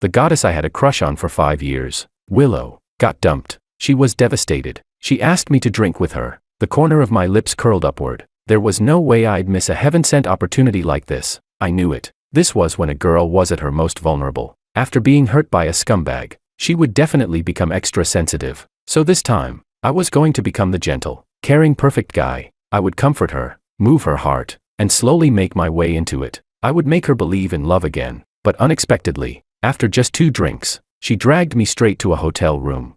The goddess I had a crush on for 5 years, Willow, got dumped. She was devastated. She asked me to drink with her. The corner of my lips curled upward. There was no way I'd miss a heaven-sent opportunity like this. I knew it. This was when a girl was at her most vulnerable. After being hurt by a scumbag, she would definitely become extra sensitive. So this time, I was going to become the gentle, caring perfect guy. I would comfort her, move her heart, and slowly make my way into it. I would make her believe in love again. But unexpectedly, after just 2 drinks, she dragged me straight to a hotel room.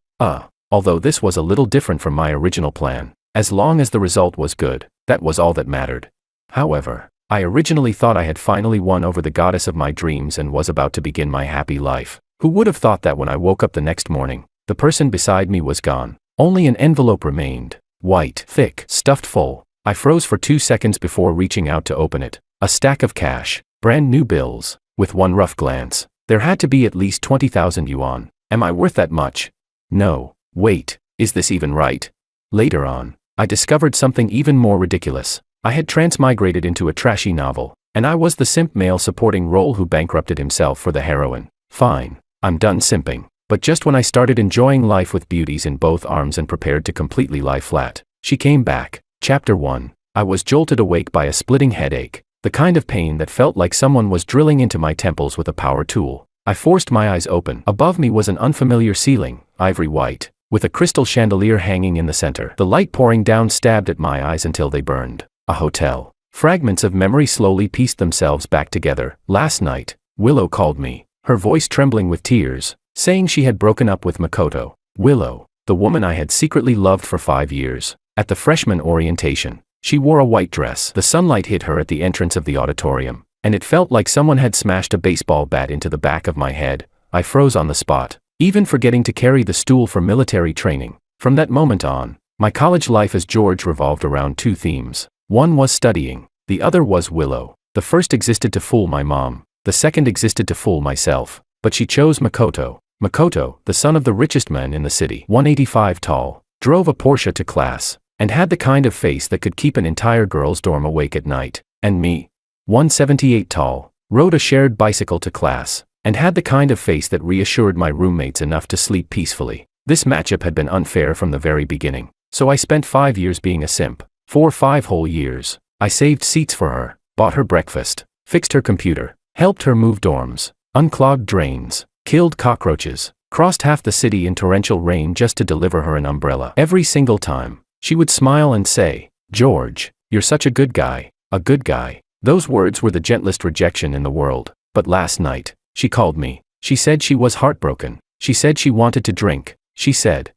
Although this was a little different from my original plan. As long as the result was good, that was all that mattered. However, I originally thought I had finally won over the goddess of my dreams and was about to begin my happy life. Who would have thought that when I woke up the next morning, the person beside me was gone. Only an envelope remained. White, thick, stuffed full. I froze for 2 seconds before reaching out to open it. A stack of cash, brand new bills. With one rough glance, there had to be at least 20,000 yuan. Am I worth that much? No. Wait, is this even right? Later on, I discovered something even more ridiculous. I had transmigrated into a trashy novel, and I was the simp male supporting role who bankrupted himself for the heroine. Fine, I'm done simping. But just when I started enjoying life with beauties in both arms and prepared to completely lie flat, she came back. Chapter 1. I was jolted awake by a splitting headache, the kind of pain that felt like someone was drilling into my temples with a power tool. I forced my eyes open. Above me was an unfamiliar ceiling, ivory white, with a crystal chandelier hanging in the center. The light pouring down stabbed at my eyes until they burned. A hotel. Fragments of memory slowly pieced themselves back together. Last night, Willow called me, her voice trembling with tears, saying she had broken up with Makoto. Willow, the woman I had secretly loved for 5 years. At the freshman orientation, she wore a white dress. The sunlight hit her at the entrance of the auditorium, and it felt like someone had smashed a baseball bat into the back of my head. I froze on the spot, even forgetting to carry the stool for military training. From that moment on, my college life as George revolved around 2 themes. One was studying, the other was Willow. The first existed to fool my mom, the second existed to fool myself. But she chose Makoto. Makoto, the son of the richest man in the city, 185 tall, drove a Porsche to class, and had the kind of face that could keep an entire girls' dorm awake at night. And me, 178 tall, rode a shared bicycle to class, and had the kind of face that reassured my roommates enough to sleep peacefully. This matchup had been unfair from the very beginning. So I spent 5 years being a simp. For 5 whole years, I saved seats for her, bought her breakfast, fixed her computer, helped her move dorms, unclogged drains, killed cockroaches, crossed half the city in torrential rain just to deliver her an umbrella. Every single time, she would smile and say, "George, you're such a good guy, a good guy." Those words were the gentlest rejection in the world. But last night, she called me. She said she was heartbroken. She said she wanted to drink. She said,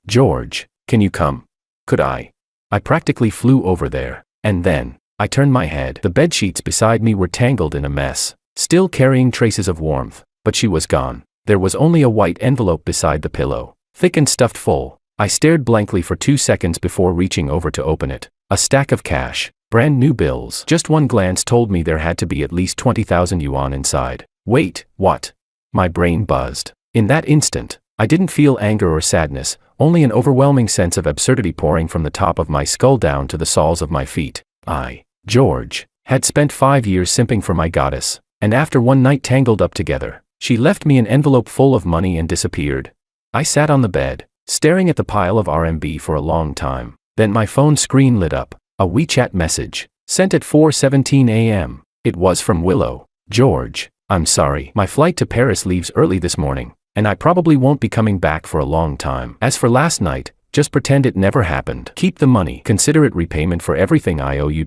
"George, can you come?" Could I? I practically flew over there. And then, I turned my head. The bedsheets beside me were tangled in a mess, still carrying traces of warmth. But she was gone. There was only a white envelope beside the pillow, thick and stuffed full. I stared blankly for 2 seconds before reaching over to open it. A stack of cash, brand new bills. Just one glance told me there had to be at least 20,000 yuan inside. Wait, what? My brain buzzed. In that instant, I didn't feel anger or sadness, only an overwhelming sense of absurdity pouring from the top of my skull down to the soles of my feet. I, George, had spent 5 years simping for my goddess, and after one night tangled up together, she left me an envelope full of money and disappeared. I sat on the bed, staring at the pile of RMB for a long time. Then my phone screen lit up, a WeChat message, sent at 4:17 a.m. It was from Willow. "George, I'm sorry. My flight to Paris leaves early this morning, and I probably won't be coming back for a long time. As for last night, just pretend it never happened. Keep the money. Consider it repayment for everything I owe you.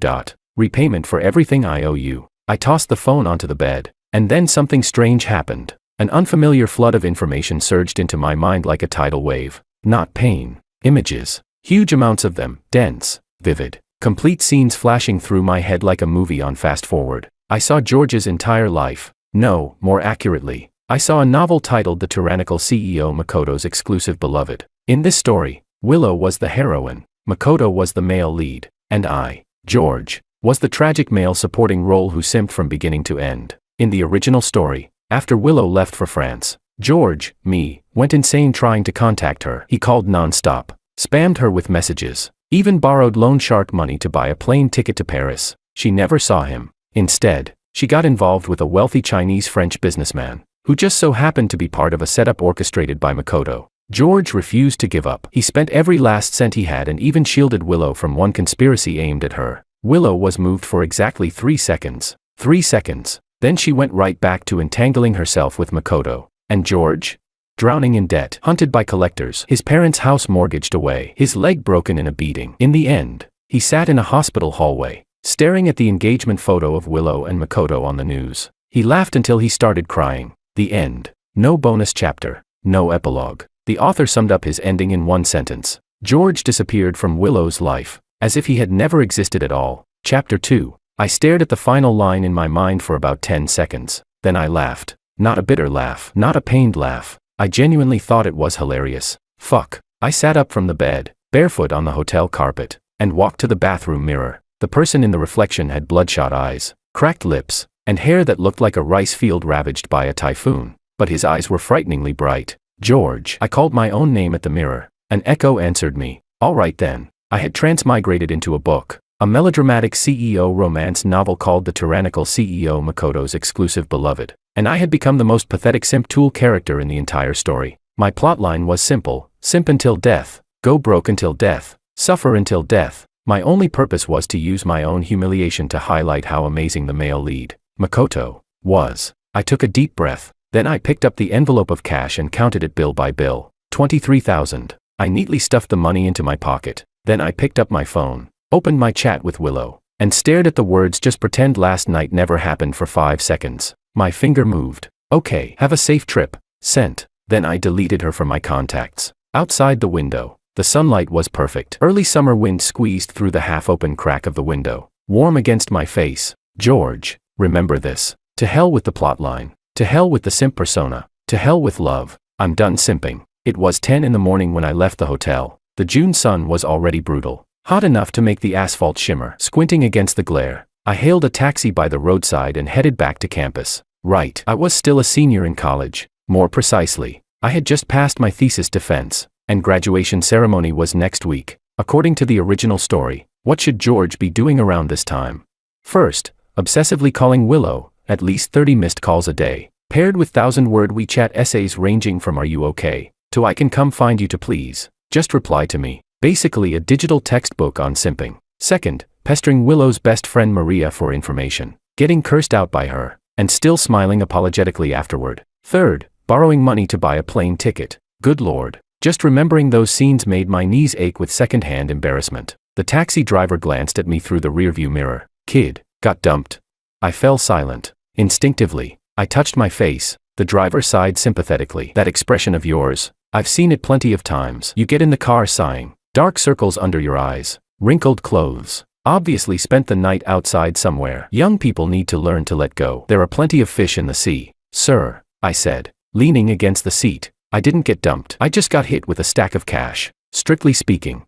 Repayment for everything I owe you." I tossed the phone onto the bed, and then something strange happened. An unfamiliar flood of information surged into my mind like a tidal wave. Not pain. Images. Huge amounts of them, dense, vivid, complete scenes flashing through my head like a movie on fast forward. I saw George's entire life. No, more accurately, I saw a novel titled The Tyrannical CEO Makoto's Exclusive Beloved. In this story, Willow was the heroine, Makoto was the male lead, and I, George, was the tragic male supporting role who simped from beginning to end. In the original story, after Willow left for France, George, me, went insane trying to contact her. He called non-stop, spammed her with messages, even borrowed loan shark money to buy a plane ticket to Paris. She never saw him. Instead, she got involved with a wealthy Chinese-French businessman. who just so happened to be part of a setup orchestrated by Makoto. George refused to give up. He spent every last cent he had and even shielded Willow from one conspiracy aimed at her. Willow was moved for exactly 3 seconds. 3 seconds. Then she went right back to entangling herself with Makoto. And George? Drowning in debt, hunted by collectors, his parents' house mortgaged away, his leg broken in a beating. In the end, he sat in a hospital hallway, staring at the engagement photo of Willow and Makoto on the news. He laughed until he started crying. The end. No bonus chapter. No epilogue. The author summed up his ending in one sentence. George disappeared from Willow's life, as if he had never existed at all. Chapter 2. I stared at the final line in my mind for about 10 seconds. Then I laughed. Not a bitter laugh, not a pained laugh. I genuinely thought it was hilarious. Fuck. I sat up from the bed, barefoot on the hotel carpet, and walked to the bathroom mirror. The person in the reflection had bloodshot eyes, cracked lips, and hair that looked like a rice field ravaged by a typhoon. But his eyes were frighteningly bright. George. I called my own name at the mirror. An echo answered me. All right then. I had transmigrated into a book. A melodramatic CEO romance novel called The Tyrannical CEO Makoto's Exclusive Beloved. And I had become the most pathetic simp tool character in the entire story. My plotline was simple. Simp until death. Go broke until death. Suffer until death. My only purpose was to use my own humiliation to highlight how amazing the male lead, Makoto, was. I took a deep breath. Then I picked up the envelope of cash and counted it bill by bill. 23,000. I neatly stuffed the money into my pocket. Then I picked up my phone, opened my chat with Willow, and stared at the words "just pretend last night never happened" for 5 seconds. My finger moved. Okay, have a safe trip. Sent. Then I deleted her from my contacts. Outside the window, the sunlight was perfect. Early summer wind squeezed through the half-open crack of the window, warm against my face. George, remember this. To hell with the plotline. To hell with the simp persona. To hell with love. I'm done simping. It was 10 in the morning when I left the hotel. The June sun was already brutal, hot enough to make the asphalt shimmer. Squinting against the glare, I hailed a taxi by the roadside and headed back to campus. Right, I was still a senior in college. More precisely, I had just passed my thesis defense, and graduation ceremony was next week. According to the original story, what should George be doing around this time? First, obsessively calling Willow, at least 30 missed calls a day, paired with 1,000-word WeChat essays ranging from "Are you okay?" to "I can come find you" to "Please, just reply to me." Basically a digital textbook on simping. Second, pestering Willow's best friend Maria for information, getting cursed out by her, and still smiling apologetically afterward. Third, borrowing money to buy a plane ticket. Good lord. Just remembering those scenes made my knees ache with second-hand embarrassment. The taxi driver glanced at me through the rearview mirror. Kid, got dumped. I fell silent. Instinctively, I touched my face. The driver sighed sympathetically. That expression of yours, I've seen it plenty of times. You get in the car sighing, dark circles under your eyes, wrinkled clothes. Obviously spent the night outside somewhere. Young people need to learn to let go. There are plenty of fish in the sea. Sir, I said, leaning against the seat. I didn't get dumped. I just got hit with a stack of cash. Strictly speaking,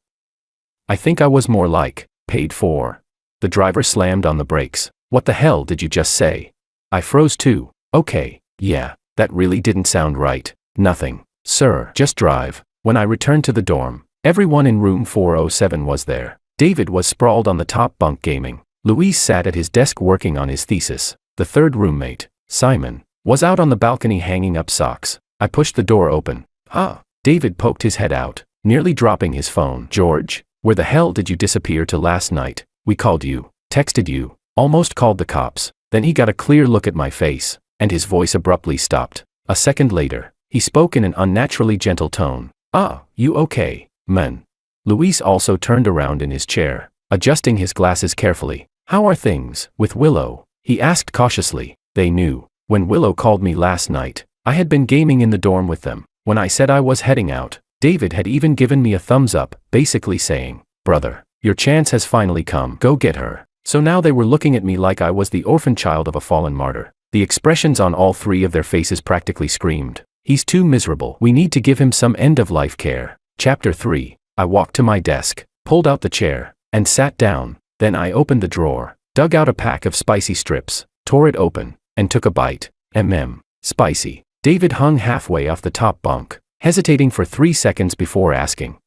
I think I was more like, paid for. The driver slammed on the brakes. What the hell did you just say? I froze too. Okay, yeah, that really didn't sound right. Nothing. Sir, just drive. When I returned to the dorm, everyone in room 407 was there. David was sprawled on the top bunk gaming. Luis sat at his desk working on his thesis. The third roommate, Simon, was out on the balcony hanging up socks. I pushed the door open. Ah. David poked his head out, nearly dropping his phone. George, where the hell did you disappear to last night? We called you, texted you, almost called the cops. Then he got a clear look at my face, and his voice abruptly stopped. A second later, he spoke in an unnaturally gentle tone. Ah, you okay, man? Luis also turned around in his chair, adjusting his glasses carefully. How are things with Willow? He asked cautiously. They knew. When Willow called me last night, I had been gaming in the dorm with them. When I said I was heading out, David had even given me a thumbs up, basically saying, "Brother, your chance has finally come. Go get her." So now they were looking at me like I was the orphan child of a fallen martyr. The expressions on all three of their faces practically screamed, "He's too miserable. We need to give him some end-of-life care." Chapter 3. I walked to my desk, pulled out the chair, and sat down. Then I opened the drawer, dug out a pack of spicy strips, tore it open, and took a bite. Spicy. David hung halfway off the top bunk, hesitating for 3 seconds before asking,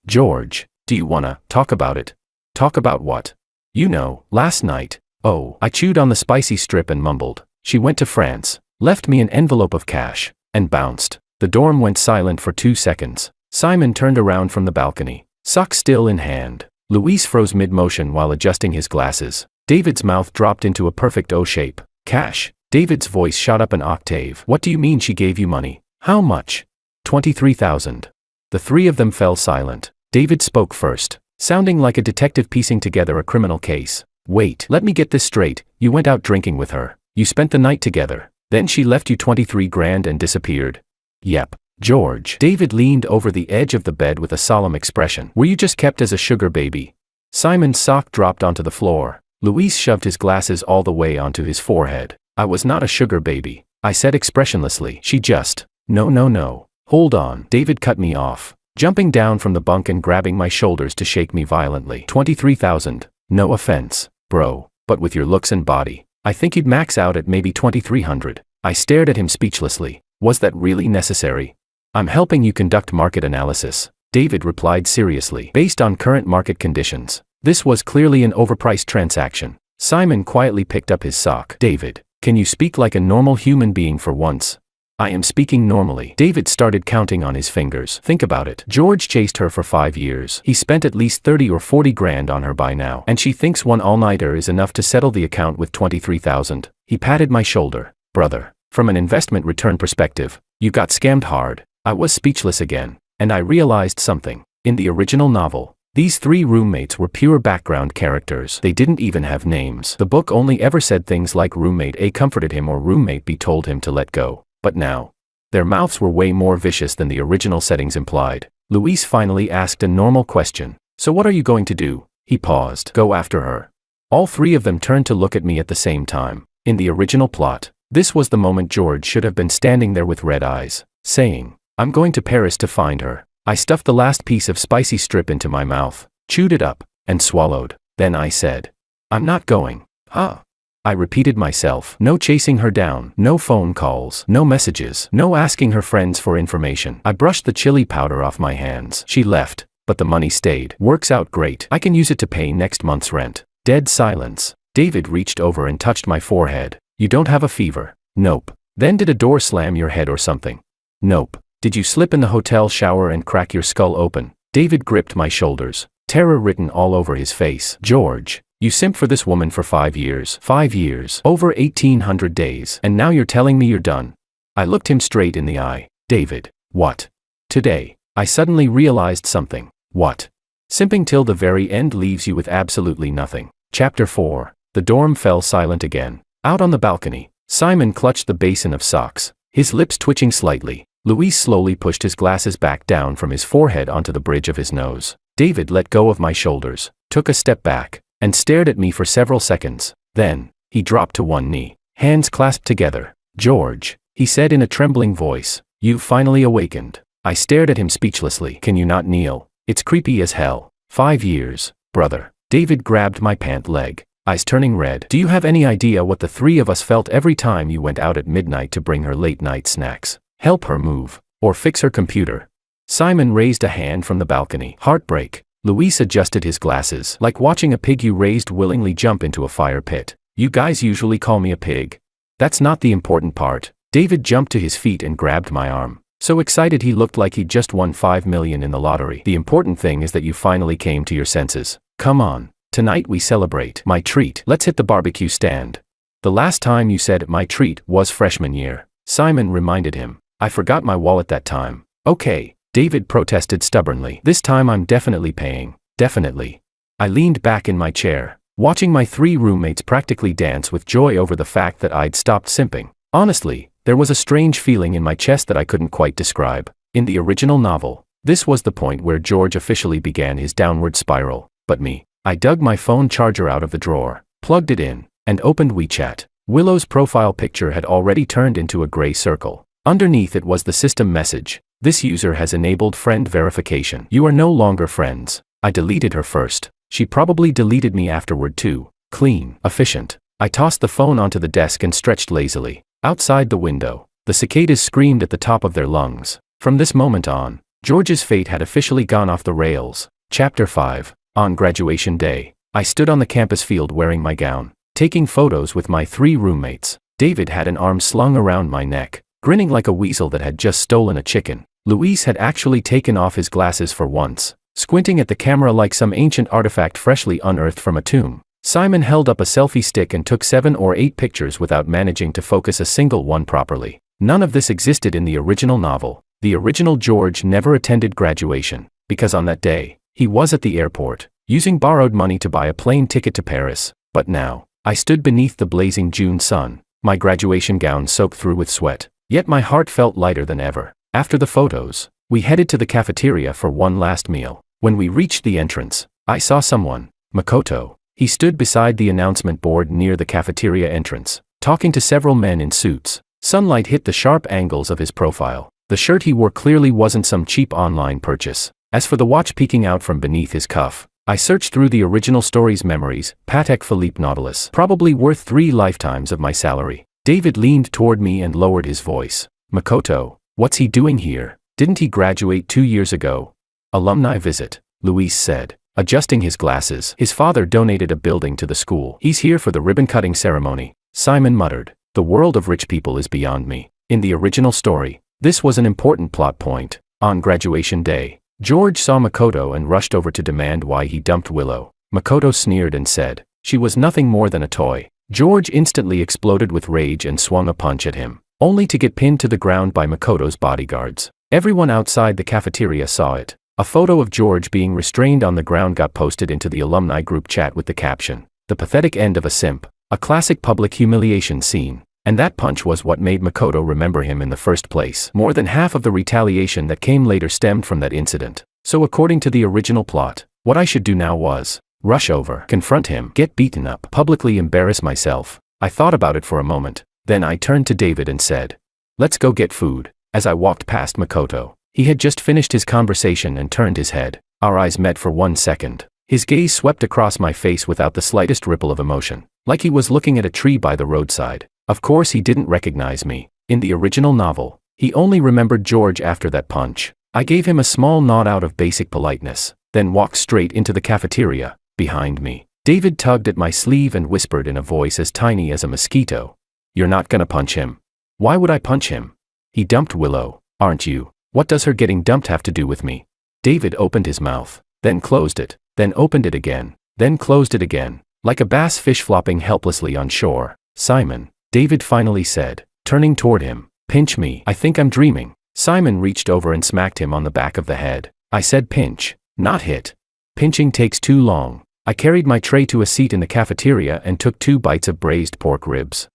George, do you wanna talk about it?" "Talk about what?" "You know, last night." Oh, I chewed on the spicy strip and mumbled. "She went to France. left me an envelope of cash, and bounced. The dorm went silent for 2 seconds. Simon turned around from the balcony, sock still in hand. Luis froze mid-motion while adjusting his glasses. David's mouth dropped into a perfect O shape. Cash. David's voice shot up an octave. What do you mean she gave you money? How much? 23,000. The three of them fell silent. David spoke first, sounding like a detective piecing together a criminal case. Wait, let me get this straight. You went out drinking with her. You spent the night together. Then she left you 23 grand and disappeared. Yep. George. David leaned over the edge of the bed with a solemn expression. Were you just kept as a sugar baby? Simon's sock dropped onto the floor. Luis shoved his glasses all the way onto his forehead. I was not a sugar baby, I said expressionlessly. She just... No. Hold on. David cut me off, jumping down from the bunk and grabbing my shoulders to shake me violently. 23,000. No offense, bro, but with your looks and body, I think you'd max out at maybe 2,300. I stared at him speechlessly. Was that really necessary? I'm helping you conduct market analysis, David replied seriously. Based on current market conditions, this was clearly an overpriced transaction. Simon quietly picked up his sock. David, can you speak like a normal human being for once? I am speaking normally. David started counting on his fingers. Think about it. George chased her for 5 years. He spent at least 30 or 40 grand on her by now. And she thinks one all-nighter is enough to settle the account with 23,000. He patted my shoulder. Brother, from an investment return perspective, you got scammed hard. I was speechless again. And I realized something. In the original novel, these three roommates were pure background characters. They didn't even have names. The book only ever said things like roommate A comforted him or roommate B told him to let go. But now, their mouths were way more vicious than the original settings implied. Luis finally asked a normal question. So what are you going to do? He paused. Go after her. All three of them turned to look at me at the same time. In the original plot, this was the moment George should have been standing there with red eyes, saying, I'm going to Paris to find her. I stuffed the last piece of spicy strip into my mouth, chewed it up, and swallowed. Then I said, I'm not going. Huh? I repeated myself. No chasing her down, no phone calls, no messages, no asking her friends for information. I brushed the chili powder off my hands. She left, but the money stayed. Works out great. I can use it to pay next month's rent. Dead silence. David reached over and touched my forehead. You don't have a fever? Nope. Then did a door slam your head or something? Nope. Did you slip in the hotel shower and crack your skull open? David gripped my shoulders, terror written all over his face. George, you simped for this woman for 5 years. 5 years. Over 1,800 days. And now you're telling me you're done. I looked him straight in the eye. David, what? Today, I suddenly realized something. What? Simping till the very end leaves you with absolutely nothing. Chapter 4. The dorm fell silent again. Out on the balcony, Simon clutched the basin of socks, his lips twitching slightly. Luis slowly pushed his glasses back down from his forehead onto the bridge of his nose. David let go of my shoulders, took a step back, and stared at me for several seconds. Then, he dropped to one knee, hands clasped together. George, he said in a trembling voice, you've finally awakened. I stared at him speechlessly. Can you not kneel? It's creepy as hell. 5 years, brother. David grabbed my pant leg, eyes turning red. Do you have any idea what the three of us felt every time you went out at midnight to bring her late night snacks, help her move, or fix her computer? Simon raised a hand from the balcony. Heartbreak. Luis adjusted his glasses. Like watching a pig you raised willingly jump into a fire pit. You guys usually call me a pig. That's not the important part. David jumped to his feet and grabbed my arm. So excited he looked like he'd just won 5 million in the lottery. The important thing is that you finally came to your senses. Come on. Tonight we celebrate. My treat. Let's hit the barbecue stand. The last time you said my treat was freshman year. Simon reminded him. I forgot my wallet that time. Okay. David protested stubbornly. This time I'm definitely paying. Definitely. I leaned back in my chair, watching my three roommates practically dance with joy over the fact that I'd stopped simping. Honestly, there was a strange feeling in my chest that I couldn't quite describe. In the original novel, this was the point where George officially began his downward spiral. But me, I dug my phone charger out of the drawer, plugged it in, and opened WeChat. Willow's profile picture had already turned into a gray circle. Underneath it was the system message. This user has enabled friend verification. You are no longer friends. I deleted her first. She probably deleted me afterward too. Clean. Efficient. I tossed the phone onto the desk and stretched lazily. Outside the window, the cicadas screamed at the top of their lungs. From this moment on, George's fate had officially gone off the rails. Chapter 5. On graduation day, I stood on the campus field wearing my gown, taking photos with my three roommates. David had an arm slung around my neck, grinning like a weasel that had just stolen a chicken. Luis had actually taken off his glasses for once, squinting at the camera like some ancient artifact freshly unearthed from a tomb. Simon held up a selfie stick and took 7 or 8 pictures without managing to focus a single one properly. None of this existed in the original novel. The original George never attended graduation, because on that day, he was at the airport, using borrowed money to buy a plane ticket to Paris. But now, I stood beneath the blazing June sun, my graduation gown soaked through with sweat, yet my heart felt lighter than ever. After the photos, we headed to the cafeteria for one last meal. When we reached the entrance, I saw someone, Makoto. He stood beside the announcement board near the cafeteria entrance, talking to several men in suits. Sunlight hit the sharp angles of his profile. The shirt he wore clearly wasn't some cheap online purchase. As for the watch peeking out from beneath his cuff, I searched through the original story's memories. Patek Philippe Nautilus, probably worth 3 lifetimes of my salary. David leaned toward me and lowered his voice. Makoto, what's he doing here? Didn't he graduate 2 years ago? Alumni visit, Luis said, adjusting his glasses. His father donated a building to the school. He's here for the ribbon-cutting ceremony, Simon muttered. The world of rich people is beyond me. In the original story, this was an important plot point. On graduation day, George saw Makoto and rushed over to demand why he dumped Willow. Makoto sneered and said, she was nothing more than a toy. George instantly exploded with rage and swung a punch at him, only to get pinned to the ground by Makoto's bodyguards. Everyone outside the cafeteria saw it. A photo of George being restrained on the ground got posted into the alumni group chat with the caption, "The pathetic end of a simp," a classic public humiliation scene. And that punch was what made Makoto remember him in the first place. More than half of the retaliation that came later stemmed from that incident. So according to the original plot, what I should do now was rush over, confront him, get beaten up, publicly embarrass myself. I thought about it for a moment. Then I turned to David and said, "Let's go get food." As I walked past Makoto, he had just finished his conversation and turned his head. Our eyes met for 1 second. His gaze swept across my face without the slightest ripple of emotion, like he was looking at a tree by the roadside. Of course he didn't recognize me. In the original novel, he only remembered George after that punch. I gave him a small nod out of basic politeness, then walked straight into the cafeteria. Behind me, David tugged at my sleeve and whispered in a voice as tiny as a mosquito, "You're not gonna punch him." "Why would I punch him? He dumped Willow, aren't you? What does her getting dumped have to do with me?" David opened his mouth, then closed it, then opened it again, then closed it again, like a bass fish flopping helplessly on shore. "Simon," David finally said, turning toward him, "pinch me. I think I'm dreaming." Simon reached over and smacked him on the back of the head. I said pinch, not hit. Pinching takes too long. I carried my tray to a seat in the cafeteria and took 2 bites of braised pork ribs.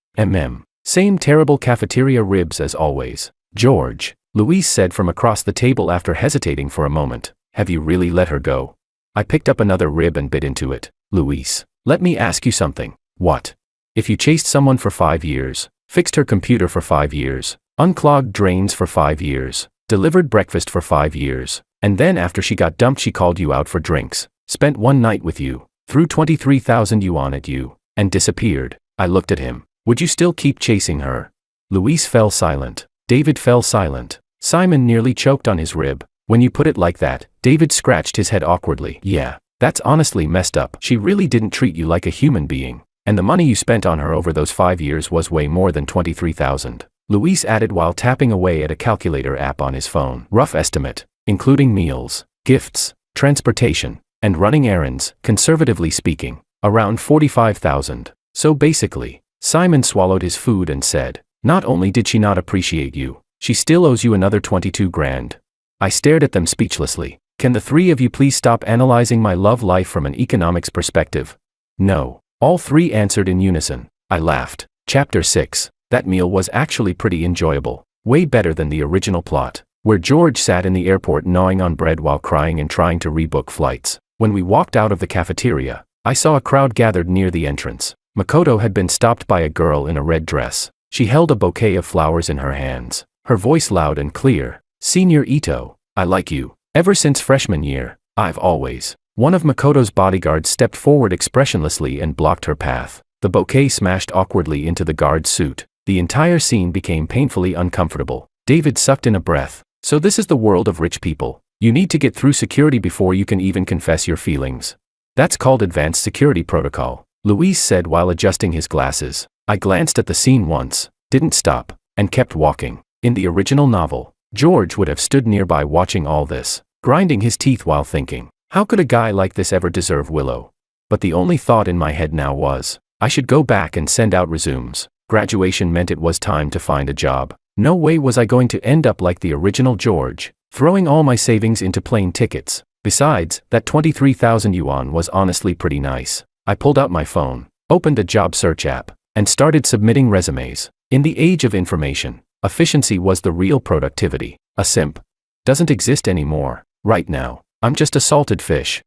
Same terrible cafeteria ribs as always. "George," Luis said from across the table after hesitating for a moment, "have you really let her go?" I picked up another rib and bit into it. "Luis, let me ask you something." "What?" "If you chased someone for 5 years, fixed her computer for 5 years, unclogged drains for 5 years, delivered breakfast for 5 years, and then after she got dumped she called you out for drinks, spent one night with you, threw 23,000 yuan at you, and disappeared," I looked at him, "would you still keep chasing her?" Luis fell silent. David fell silent. Simon nearly choked on his rib. "When you put it like that," David scratched his head awkwardly. "Yeah, that's honestly messed up. She really didn't treat you like a human being. And the money you spent on her over those 5 years was way more than 23,000. Luis added while tapping away at a calculator app on his phone. "Rough estimate, including meals, gifts, transportation, and running errands, conservatively speaking, around 45,000. So basically," Simon swallowed his food and said, "not only did she not appreciate you, she still owes you another 22 grand. I stared at them speechlessly. "Can the 3 of you please stop analyzing my love life from an economics perspective?" "No." All 3 answered in unison. I laughed. Chapter 6. That meal was actually pretty enjoyable. Way better than the original plot, where George sat in the airport gnawing on bread while crying and trying to rebook flights. When we walked out of the cafeteria, I saw a crowd gathered near the entrance. Makoto had been stopped by a girl in a red dress. She held a bouquet of flowers in her hands, her voice loud and clear. "Senior Ito, I like you. Ever since freshman year, I've always." One of Makoto's bodyguards stepped forward expressionlessly and blocked her path. The bouquet smashed awkwardly into the guard's suit. The entire scene became painfully uncomfortable. David sucked in a breath. "So this is the world of rich people. You need to get through security before you can even confess your feelings. That's called advanced security protocol," Luis said while adjusting his glasses. I glanced at the scene once, didn't stop, and kept walking. In the original novel, George would have stood nearby watching all this, grinding his teeth while thinking, how could a guy like this ever deserve Willow? But the only thought in my head now was, I should go back and send out resumes. Graduation meant it was time to find a job. No way was I going to end up like the original George, throwing all my savings into plane tickets. Besides, that 23,000 yuan was honestly pretty nice. I pulled out my phone, opened a job search app, and started submitting resumes. In the age of information, efficiency was the real productivity. A simp doesn't exist anymore. Right now, I'm just a salted fish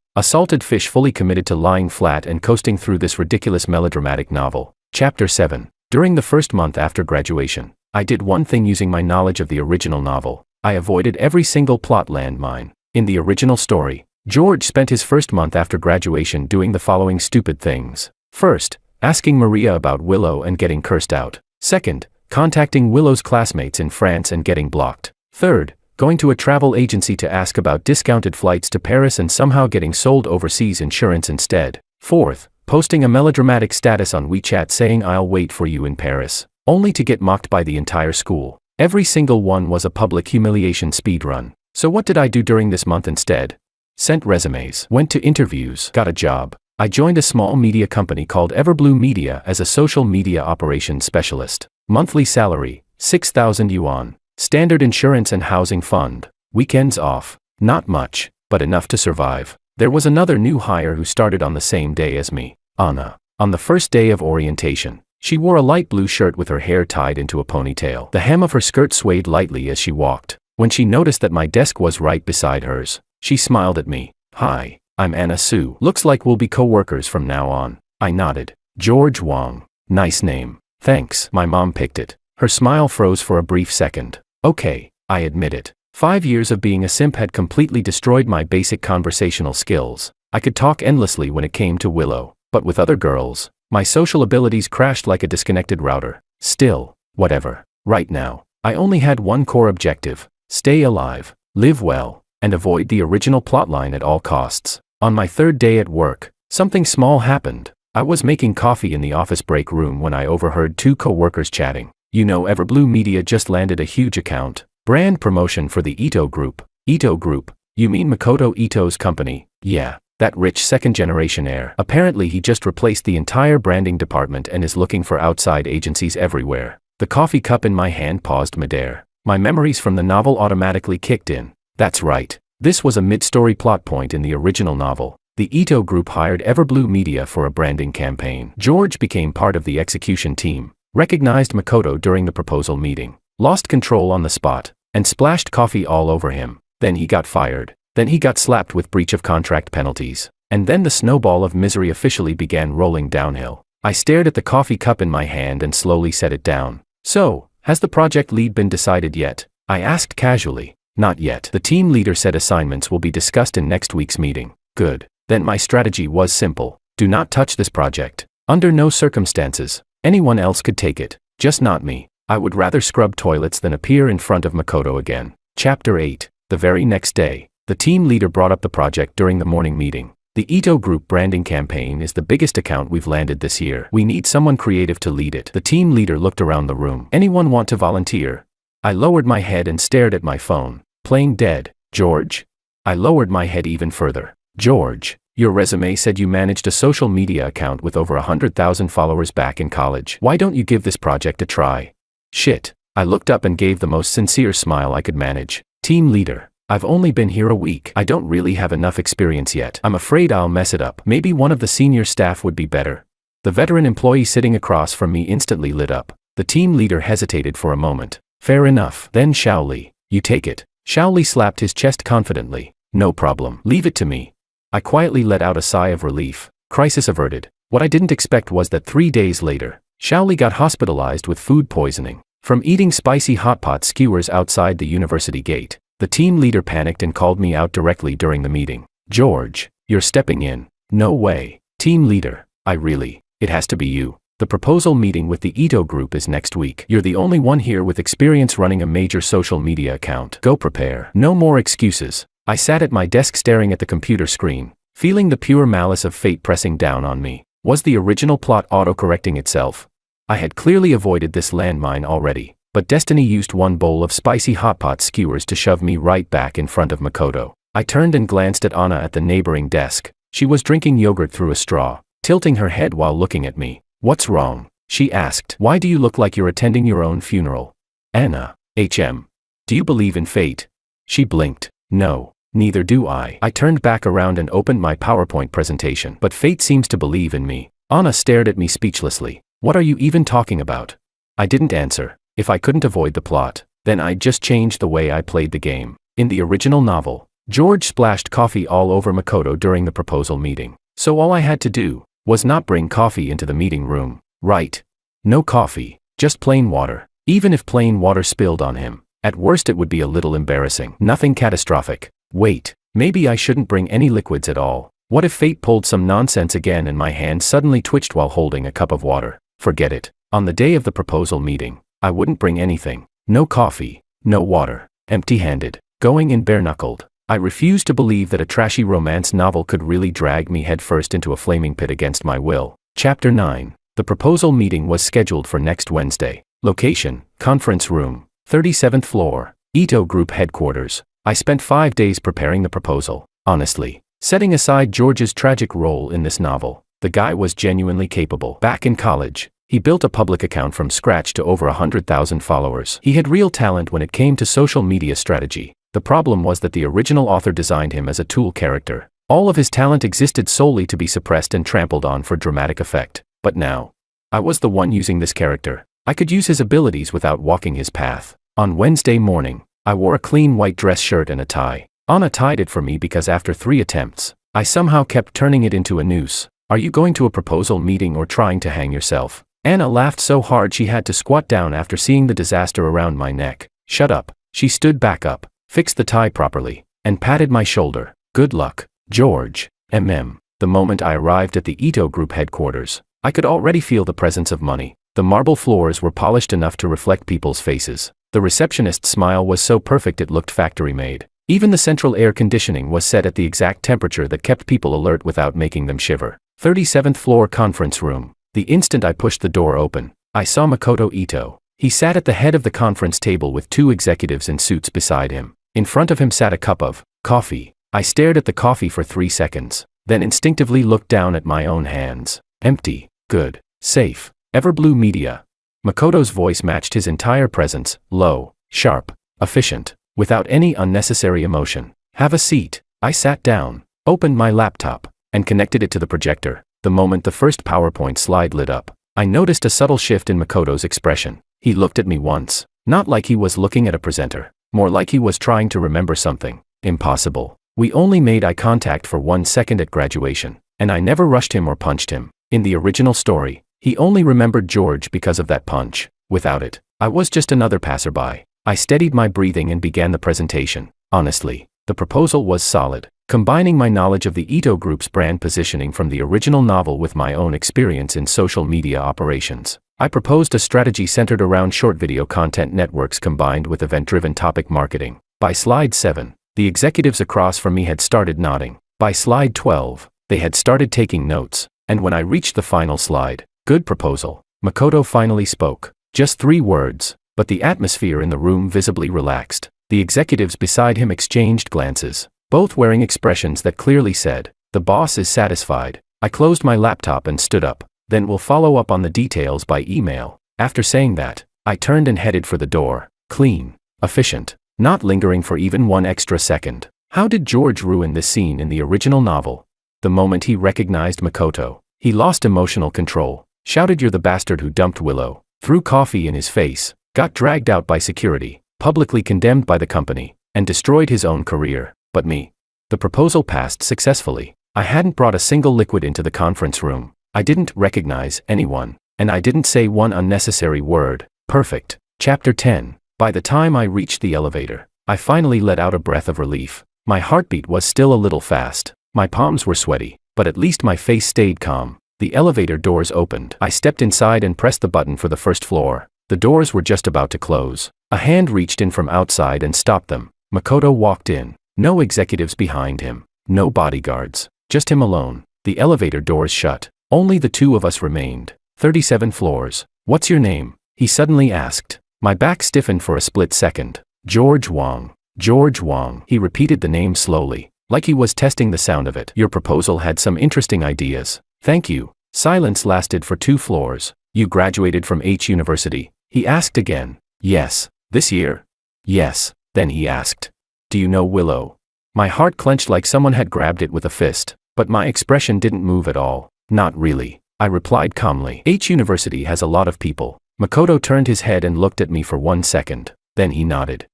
fully committed to lying flat and coasting through this ridiculous melodramatic novel. Chapter 7. During the first month after graduation, I did one thing using my knowledge of the original novel. I avoided every single plot landmine. In the original story, George spent his first month after graduation doing the following stupid things. First, asking Maria about Willow and getting cursed out. Second, contacting Willow's classmates in France and getting blocked. Third, going to a travel agency to ask about discounted flights to Paris and somehow getting sold overseas insurance instead. Fourth, posting a melodramatic status on WeChat saying I'll wait for you in Paris, only to get mocked by the entire school. Every single one was a public humiliation speedrun. So what did I do during this month instead? Sent resumes, went to interviews, got a job. I joined a small media company called Everblue Media as a social media operations specialist. Monthly salary, 6,000 yuan. Standard insurance and housing fund. Weekends off. Not much, but enough to survive. There was another new hire who started on the same day as me, Anna. On the first day of orientation, she wore a light blue shirt with her hair tied into a ponytail. The hem of her skirt swayed lightly as she walked. When she noticed that my desk was right beside hers, she smiled at me. Hi, I'm Anna Sue. Looks like we'll be co-workers from now on. I nodded. George Wong. Nice name. Thanks. My mom picked it. Her smile froze for a brief second. Okay, I admit it. 5 years of being a simp had completely destroyed my basic conversational skills. I could talk endlessly when it came to Willow, but with other girls, my social abilities crashed like a disconnected router. Still, whatever. Right now, I only had one core objective. Stay alive, live well, and avoid the original plotline at all costs. On my third day at work, something small happened. I was making coffee in the office break room when I overheard two co-workers chatting. You know, Everblue Media just landed a huge account. Brand promotion for the Ito Group. Ito Group? You mean Makoto Ito's company? Yeah, that rich second-generation heir. Apparently he just replaced the entire branding department and is looking for outside agencies everywhere. The coffee cup in my hand paused midair. My memories from the novel automatically kicked in. That's right. This was a mid-story plot point in the original novel. The Ito Group hired Everblue Media for a branding campaign. George became part of the execution team, recognized Makoto during the proposal meeting, lost control on the spot, and splashed coffee all over him. Then he got fired. Then he got slapped with breach of contract penalties. And then the snowball of misery officially began rolling downhill. I stared at the coffee cup in my hand and slowly set it down. So, has the project lead been decided yet? I asked casually. Not yet. The team leader said assignments will be discussed in next week's meeting. Good. Then my strategy was simple. Do not touch this project. Under no circumstances. Anyone else could take it. Just not me. I would rather scrub toilets than appear in front of Makoto again. Chapter 8. The very next day, the team leader brought up the project during the morning meeting. The Ito Group branding campaign is the biggest account we've landed this year. We need someone creative to lead it. The team leader looked around the room. Anyone want to volunteer? I lowered my head and stared at my phone. Playing dead. George? I lowered my head even further. George, your resume said you managed a social media account with over 100,000 followers back in college. Why don't you give this project a try? Shit. I looked up and gave the most sincere smile I could manage. Team leader, I've only been here a week. I don't really have enough experience yet. I'm afraid I'll mess it up. Maybe one of the senior staff would be better. The veteran employee sitting across from me instantly lit up. The team leader hesitated for a moment. Fair enough. Then Shaoli, you take it. Shaoli slapped his chest confidently. No problem. Leave it to me. I quietly let out a sigh of relief. Crisis averted. What I didn't expect was that 3 days later, Shaoli got hospitalized with food poisoning from eating spicy hot pot skewers outside the university gate. The team leader panicked and called me out directly during the meeting. George, you're stepping in. No way. Team leader, it has to be you. The proposal meeting with the Ito Group is next week. You're the only one here with experience running a major social media account. Go prepare. No more excuses. I sat at my desk staring at the computer screen, feeling the pure malice of fate pressing down on me. Was the original plot auto-correcting itself? I had clearly avoided this landmine already, but destiny used one bowl of spicy hot pot skewers to shove me right back in front of Makoto. I turned and glanced at Anna at the neighboring desk. She was drinking yogurt through a straw, tilting her head while looking at me. "What's wrong?" she asked. "Why do you look like you're attending your own funeral?" "Anna, do you believe in fate?" She blinked. "No, neither do I." I turned back around and opened my PowerPoint presentation. "But fate seems to believe in me." Anna stared at me speechlessly. "What are you even talking about?" I didn't answer. If I couldn't avoid the plot, then I'd just change the way I played the game. In the original novel, George splashed coffee all over Makoto during the proposal meeting. So all I had to do was not bring coffee into the meeting room, right? No coffee, just plain water. Even if plain water spilled on him, at worst it would be a little embarrassing. Nothing catastrophic. Wait, maybe I shouldn't bring any liquids at all. What if fate pulled some nonsense again and my hand suddenly twitched while holding a cup of water? Forget it. On the day of the proposal meeting, I wouldn't bring anything. No coffee, no water, empty-handed, going in bare-knuckled. I refused to believe that a trashy romance novel could really drag me headfirst into a flaming pit against my will. Chapter 9. The proposal meeting was scheduled for next Wednesday. Location, conference room, 37th floor, Ito Group headquarters. I spent 5 days preparing the proposal. Honestly, setting aside George's tragic role in this novel, the guy was genuinely capable. Back in college, he built a public account from scratch to over 100,000 followers. He had real talent when it came to social media strategy. The problem was that the original author designed him as a tool character. All of his talent existed solely to be suppressed and trampled on for dramatic effect. But now, I was the one using this character. I could use his abilities without walking his path. On Wednesday morning, I wore a clean white dress shirt and a tie. Anna tied it for me because after 3 attempts, I somehow kept turning it into a noose. "Are you going to a proposal meeting or trying to hang yourself?" Anna laughed so hard she had to squat down after seeing the disaster around my neck. "Shut up." She stood back up, fixed the tie properly, and patted my shoulder. "Good luck, George." The moment I arrived at the Ito Group headquarters, I could already feel the presence of money. The marble floors were polished enough to reflect people's faces. The receptionist's smile was so perfect it looked factory-made. Even the central air conditioning was set at the exact temperature that kept people alert without making them shiver. 37th floor conference room. The instant I pushed the door open, I saw Makoto Ito. He sat at the head of the conference table with 2 executives in suits beside him. In front of him sat a cup of coffee. I stared at the coffee for 3 seconds, then instinctively looked down at my own hands. Empty, good, safe, Everblue Media. Makoto's voice matched his entire presence, low, sharp, efficient, without any unnecessary emotion. "Have a seat." I sat down, opened my laptop, and connected it to the projector. The moment the first PowerPoint slide lit up, I noticed a subtle shift in Makoto's expression. He looked at me once, not like he was looking at a presenter, more like he was trying to remember something. Impossible. We only made eye contact for 1 second at graduation, and I never rushed him or punched him. In the original story, he only remembered George because of that punch. Without it, I was just another passerby. I steadied my breathing and began the presentation. Honestly, the proposal was solid. Combining my knowledge of the Ito Group's brand positioning from the original novel with my own experience in social media operations, I proposed a strategy centered around short video content networks combined with event-driven topic marketing. By slide 7, the executives across from me had started nodding. By slide 12, they had started taking notes. And when I reached the final slide, "Good proposal," Makoto finally spoke. Just 3 words, but the atmosphere in the room visibly relaxed. The executives beside him exchanged glances, both wearing expressions that clearly said, "The boss is satisfied." I closed my laptop and stood up. "Then we'll follow up on the details by email." After saying that, I turned and headed for the door. Clean, efficient, not lingering for even 1 extra second. How did George ruin this scene in the original novel? The moment he recognized Makoto, he lost emotional control, shouted, "You're the bastard who dumped Willow," threw coffee in his face, got dragged out by security, publicly condemned by the company, and destroyed his own career. But me. The proposal passed successfully. I hadn't brought a single liquid into the conference room. I didn't recognize anyone, and I didn't say one unnecessary word. Perfect. Chapter 10. By the time I reached the elevator, I finally let out a breath of relief. My heartbeat was still a little fast. My palms were sweaty, but at least my face stayed calm. The elevator doors opened. I stepped inside and pressed the button for the first floor. The doors were just about to close. A hand reached in from outside and stopped them. Makoto walked in. No executives behind him. No bodyguards. Just him alone. The elevator doors shut. Only the 2 of us remained. 37 floors. What's your name? He suddenly asked. My back stiffened for a split second. George Wang. George Wang. He repeated the name slowly, like he was testing the sound of it. Your proposal had some interesting ideas. Thank you. Silence lasted for 2 floors. You graduated from H University? He asked again. Yes. This year? Yes. Then he asked. Do you know Willow? My heart clenched like someone had grabbed it with a fist, but my expression didn't move at all. Not really, I replied calmly. H University has a lot of people. Makoto turned his head and looked at me for 1 second. Then he nodded.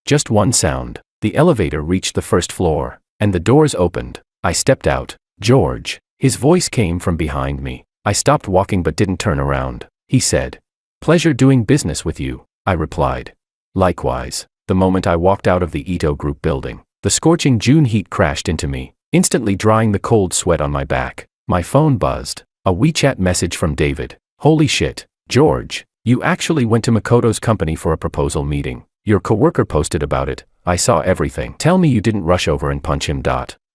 Just one sound. The elevator reached the 1st floor, and the doors opened. I stepped out. George. His voice came from behind me. I stopped walking but didn't turn around. He said. Pleasure doing business with you, I replied. Likewise. The moment I walked out of the Ito Group building, the scorching June heat crashed into me, instantly drying the cold sweat on my back. My phone buzzed. A WeChat message from David. Holy shit, George, you actually went to Makoto's company for a proposal meeting. Your coworker posted about it. I saw everything. Tell me you didn't rush over and punch him.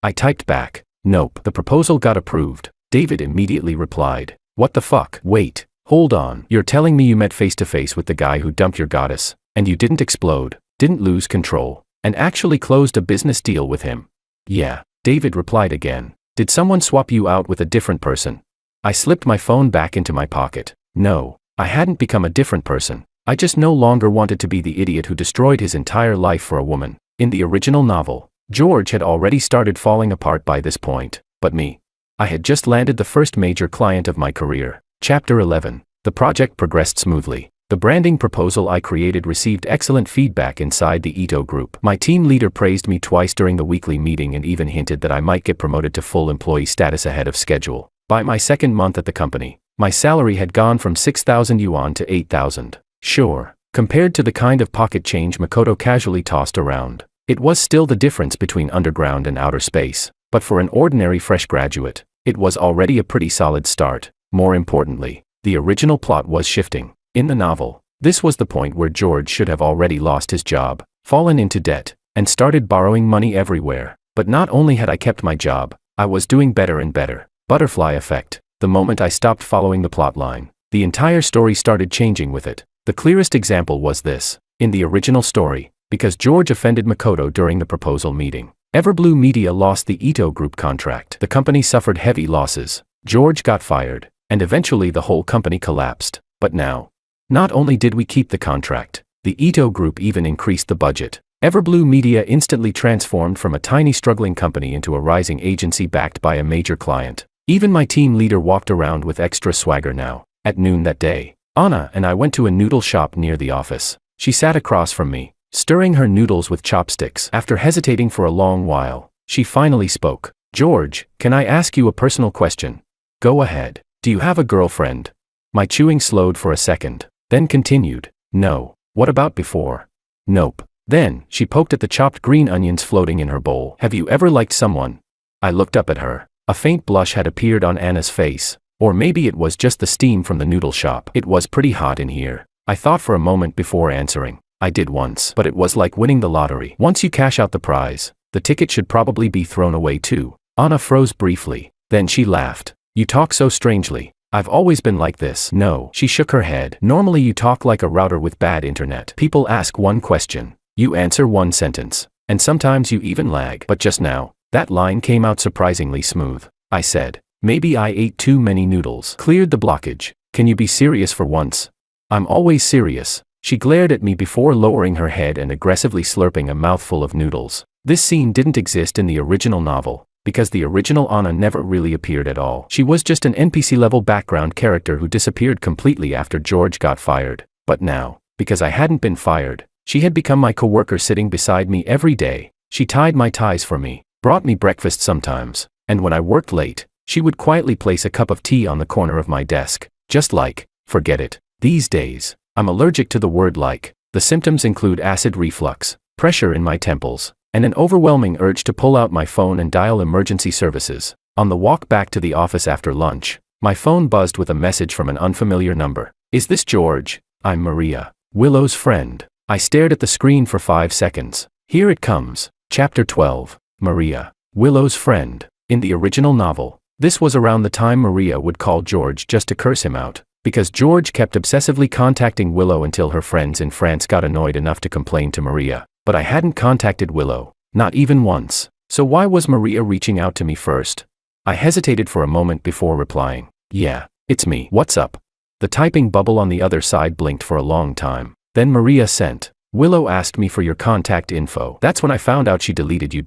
I typed back. Nope, the proposal got approved. David immediately replied. What the fuck? Wait, hold on. You're telling me you met face to face with the guy who dumped your goddess, and you didn't explode, didn't lose control, and actually closed a business deal with him? Yeah, David replied again. Did someone swap you out with a different person? I slipped my phone back into my pocket. No, I hadn't become a different person. I just no longer wanted to be the idiot who destroyed his entire life for a woman. In the original novel, George had already started falling apart by this point, but me. I had just landed the first major client of my career. Chapter 11. The project progressed smoothly. The branding proposal I created received excellent feedback inside the Ito Group. My team leader praised me twice during the weekly meeting and even hinted that I might get promoted to full employee status ahead of schedule. By my 2nd month at the company, my salary had gone from 6,000 yuan to 8,000. Sure, compared to the kind of pocket change Makoto casually tossed around, it was still the difference between underground and outer space, but for an ordinary fresh graduate, it was already a pretty solid start. More importantly, the original plot was shifting. In the novel, this was the point where George should have already lost his job, fallen into debt, and started borrowing money everywhere. But not only had I kept my job, I was doing better and better. Butterfly effect. The moment I stopped following the plotline, the entire story started changing with it. The clearest example was this. In the original story, because George offended Makoto during the proposal meeting, Everblue Media lost the Ito Group contract. The company suffered heavy losses. George got fired, and eventually the whole company collapsed. But now, not only did we keep the contract, the Ito Group even increased the budget. Everblue Media instantly transformed from a tiny struggling company into a rising agency backed by a major client. Even my team leader walked around with extra swagger now. At noon that day, Anna and I went to a noodle shop near the office. She sat across from me, stirring her noodles with chopsticks. After hesitating for a long while, she finally spoke. George, can I ask you a personal question? Go ahead. Do you have a girlfriend? My chewing slowed for a second, then continued. No. What about before? Nope. Then, she poked at the chopped green onions floating in her bowl. Have you ever liked someone? I looked up at her. A faint blush had appeared on Anna's face. Or maybe it was just the steam from the noodle shop. It was pretty hot in here. I thought for a moment before answering. I did once, but it was like winning the lottery. Once you cash out the prize, the ticket should probably be thrown away too. Anna froze briefly. Then she laughed. You talk so strangely. I've always been like this. No. She shook her head. Normally you talk like a router with bad internet. People ask one question. You answer one sentence. And sometimes you even lag. But just now, that line came out surprisingly smooth. I said. Maybe I ate too many noodles. Cleared the blockage. Can you be serious for once? I'm always serious. She glared at me before lowering her head and aggressively slurping a mouthful of noodles. This scene didn't exist in the original novel, because the original Anna never really appeared at all. She was just an NPC-level background character who disappeared completely after George got fired. But now, because I hadn't been fired, she had become my coworker sitting beside me every day. She tied my ties for me, brought me breakfast sometimes, and when I worked late, she would quietly place a cup of tea on the corner of my desk. Just like, forget it. These days, I'm allergic to the word like. The symptoms include acid reflux, pressure in my temples, and an overwhelming urge to pull out my phone and dial emergency services. On the walk back to the office after lunch, my phone buzzed with a message from an unfamiliar number. Is this George? I'm Maria, Willow's friend. I stared at the screen for 5 seconds. Here it comes. Chapter 12. Maria, Willow's friend. In the original novel, this was around the time Maria would call George just to curse him out, because George kept obsessively contacting Willow until her friends in France got annoyed enough to complain to Maria. But I hadn't contacted Willow, not even once. So why was Maria reaching out to me first? I hesitated for a moment before replying. Yeah, it's me. What's up? The typing bubble on the other side blinked for a long time. Then Maria sent. Willow asked me for your contact info. That's when I found out she deleted you.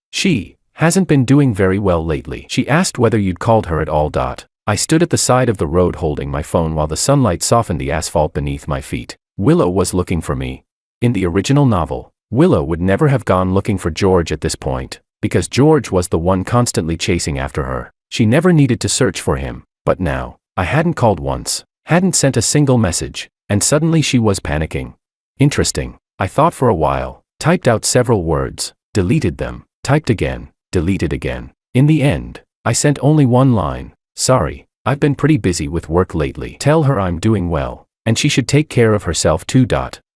She hasn't been doing very well lately. She asked whether you'd called her at all. I stood at the side of the road holding my phone while the sunlight softened the asphalt beneath my feet. Willow was looking for me. In the original novel, Willow would never have gone looking for George at this point, because George was the one constantly chasing after her. She never needed to search for him. But now, I hadn't called once, hadn't sent a single message, and suddenly she was panicking. Interesting. I thought for a while, typed out several words, deleted them, typed again, deleted again. In the end, I sent only one line. Sorry, I've been pretty busy with work lately. Tell her I'm doing well, and she should take care of herself too.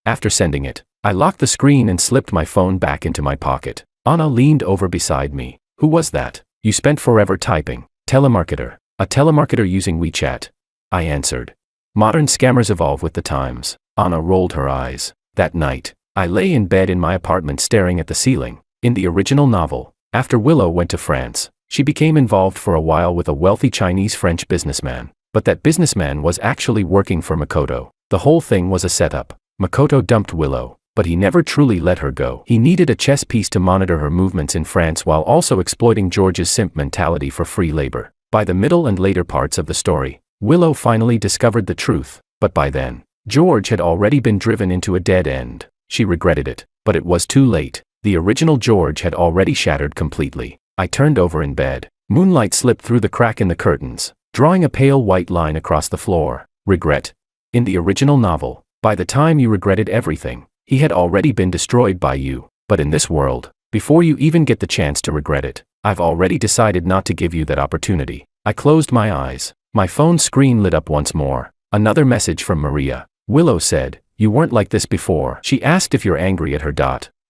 After sending it, I locked the screen and slipped my phone back into my pocket. Anna leaned over beside me. Who was that? You spent forever typing. Telemarketer. A telemarketer using WeChat. I answered. Modern scammers evolve with the times. Anna rolled her eyes. That night, I lay in bed in my apartment staring at the ceiling. In the original novel, after Willow went to France, she became involved for a while with a wealthy Chinese-French businessman. But that businessman was actually working for Makoto. The whole thing was a setup. Makoto dumped Willow, but he never truly let her go. He needed a chess piece to monitor her movements in France while also exploiting George's simp mentality for free labor. By the middle and later parts of the story, Willow finally discovered the truth, but by then, George had already been driven into a dead end. She regretted it, but it was too late. The original George had already shattered completely. I turned over in bed. Moonlight slipped through the crack in the curtains, drawing a pale white line across the floor. Regret. In the original novel, by the time you regretted everything, he had already been destroyed by you. But in this world, before you even get the chance to regret it, I've already decided not to give you that opportunity. I closed my eyes. My phone screen lit up once more. Another message from Maria. Willow said, you weren't like this before. She asked if you're angry at her.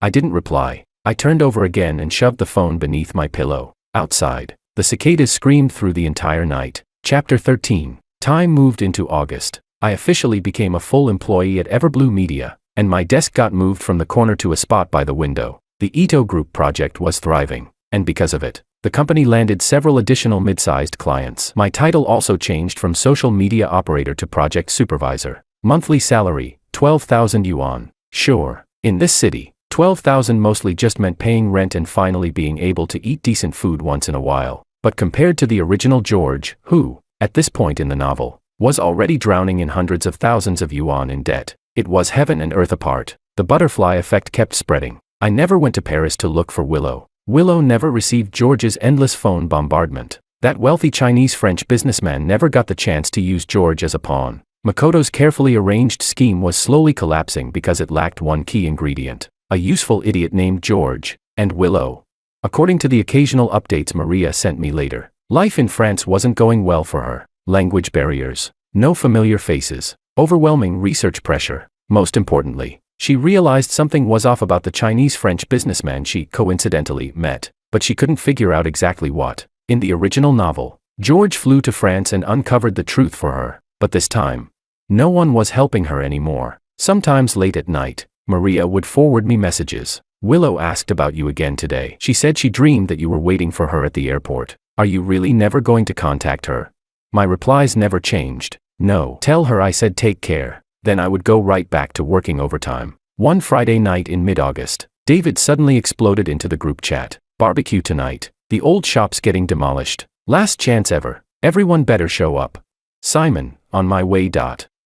I didn't reply. I turned over again and shoved the phone beneath my pillow. Outside, the cicadas screamed through the entire night. Chapter 13. Time moved into August. I officially became a full employee at Everblue Media, and my desk got moved from the corner to a spot by the window. The Ito Group project was thriving, and because of it, the company landed several additional mid-sized clients. My title also changed from social media operator to project supervisor. Monthly salary, 12,000 yuan. Sure, in this city, 12,000 mostly just meant paying rent and finally being able to eat decent food once in a while. But compared to the original George, who, at this point in the novel, was already drowning in hundreds of thousands of yuan in debt, it was heaven and earth apart. The butterfly effect kept spreading. I never went to Paris to look for Willow. Willow never received George's endless phone bombardment. That wealthy Chinese-French businessman never got the chance to use George as a pawn. Makoto's carefully arranged scheme was slowly collapsing because it lacked one key ingredient. A useful idiot named George, and Willow. According to the occasional updates Maria sent me later, life in France wasn't going well for her. Language barriers, no familiar faces, overwhelming research pressure. Most importantly, she realized something was off about the Chinese-French businessman she coincidentally met, but she couldn't figure out exactly what. In the original novel, George flew to France and uncovered the truth for her, but this time, no one was helping her anymore. Sometimes late at night, Maria would forward me messages. Willow asked about you again today. She said she dreamed that you were waiting for her at the airport. Are you really never going to contact her? My replies never changed. No. Tell her I said take care. Then I would go right back to working overtime. One Friday night in mid-August, David suddenly exploded into the group chat. Barbecue tonight. The old shop's getting demolished. Last chance ever. Everyone better show up. Simon, on my way.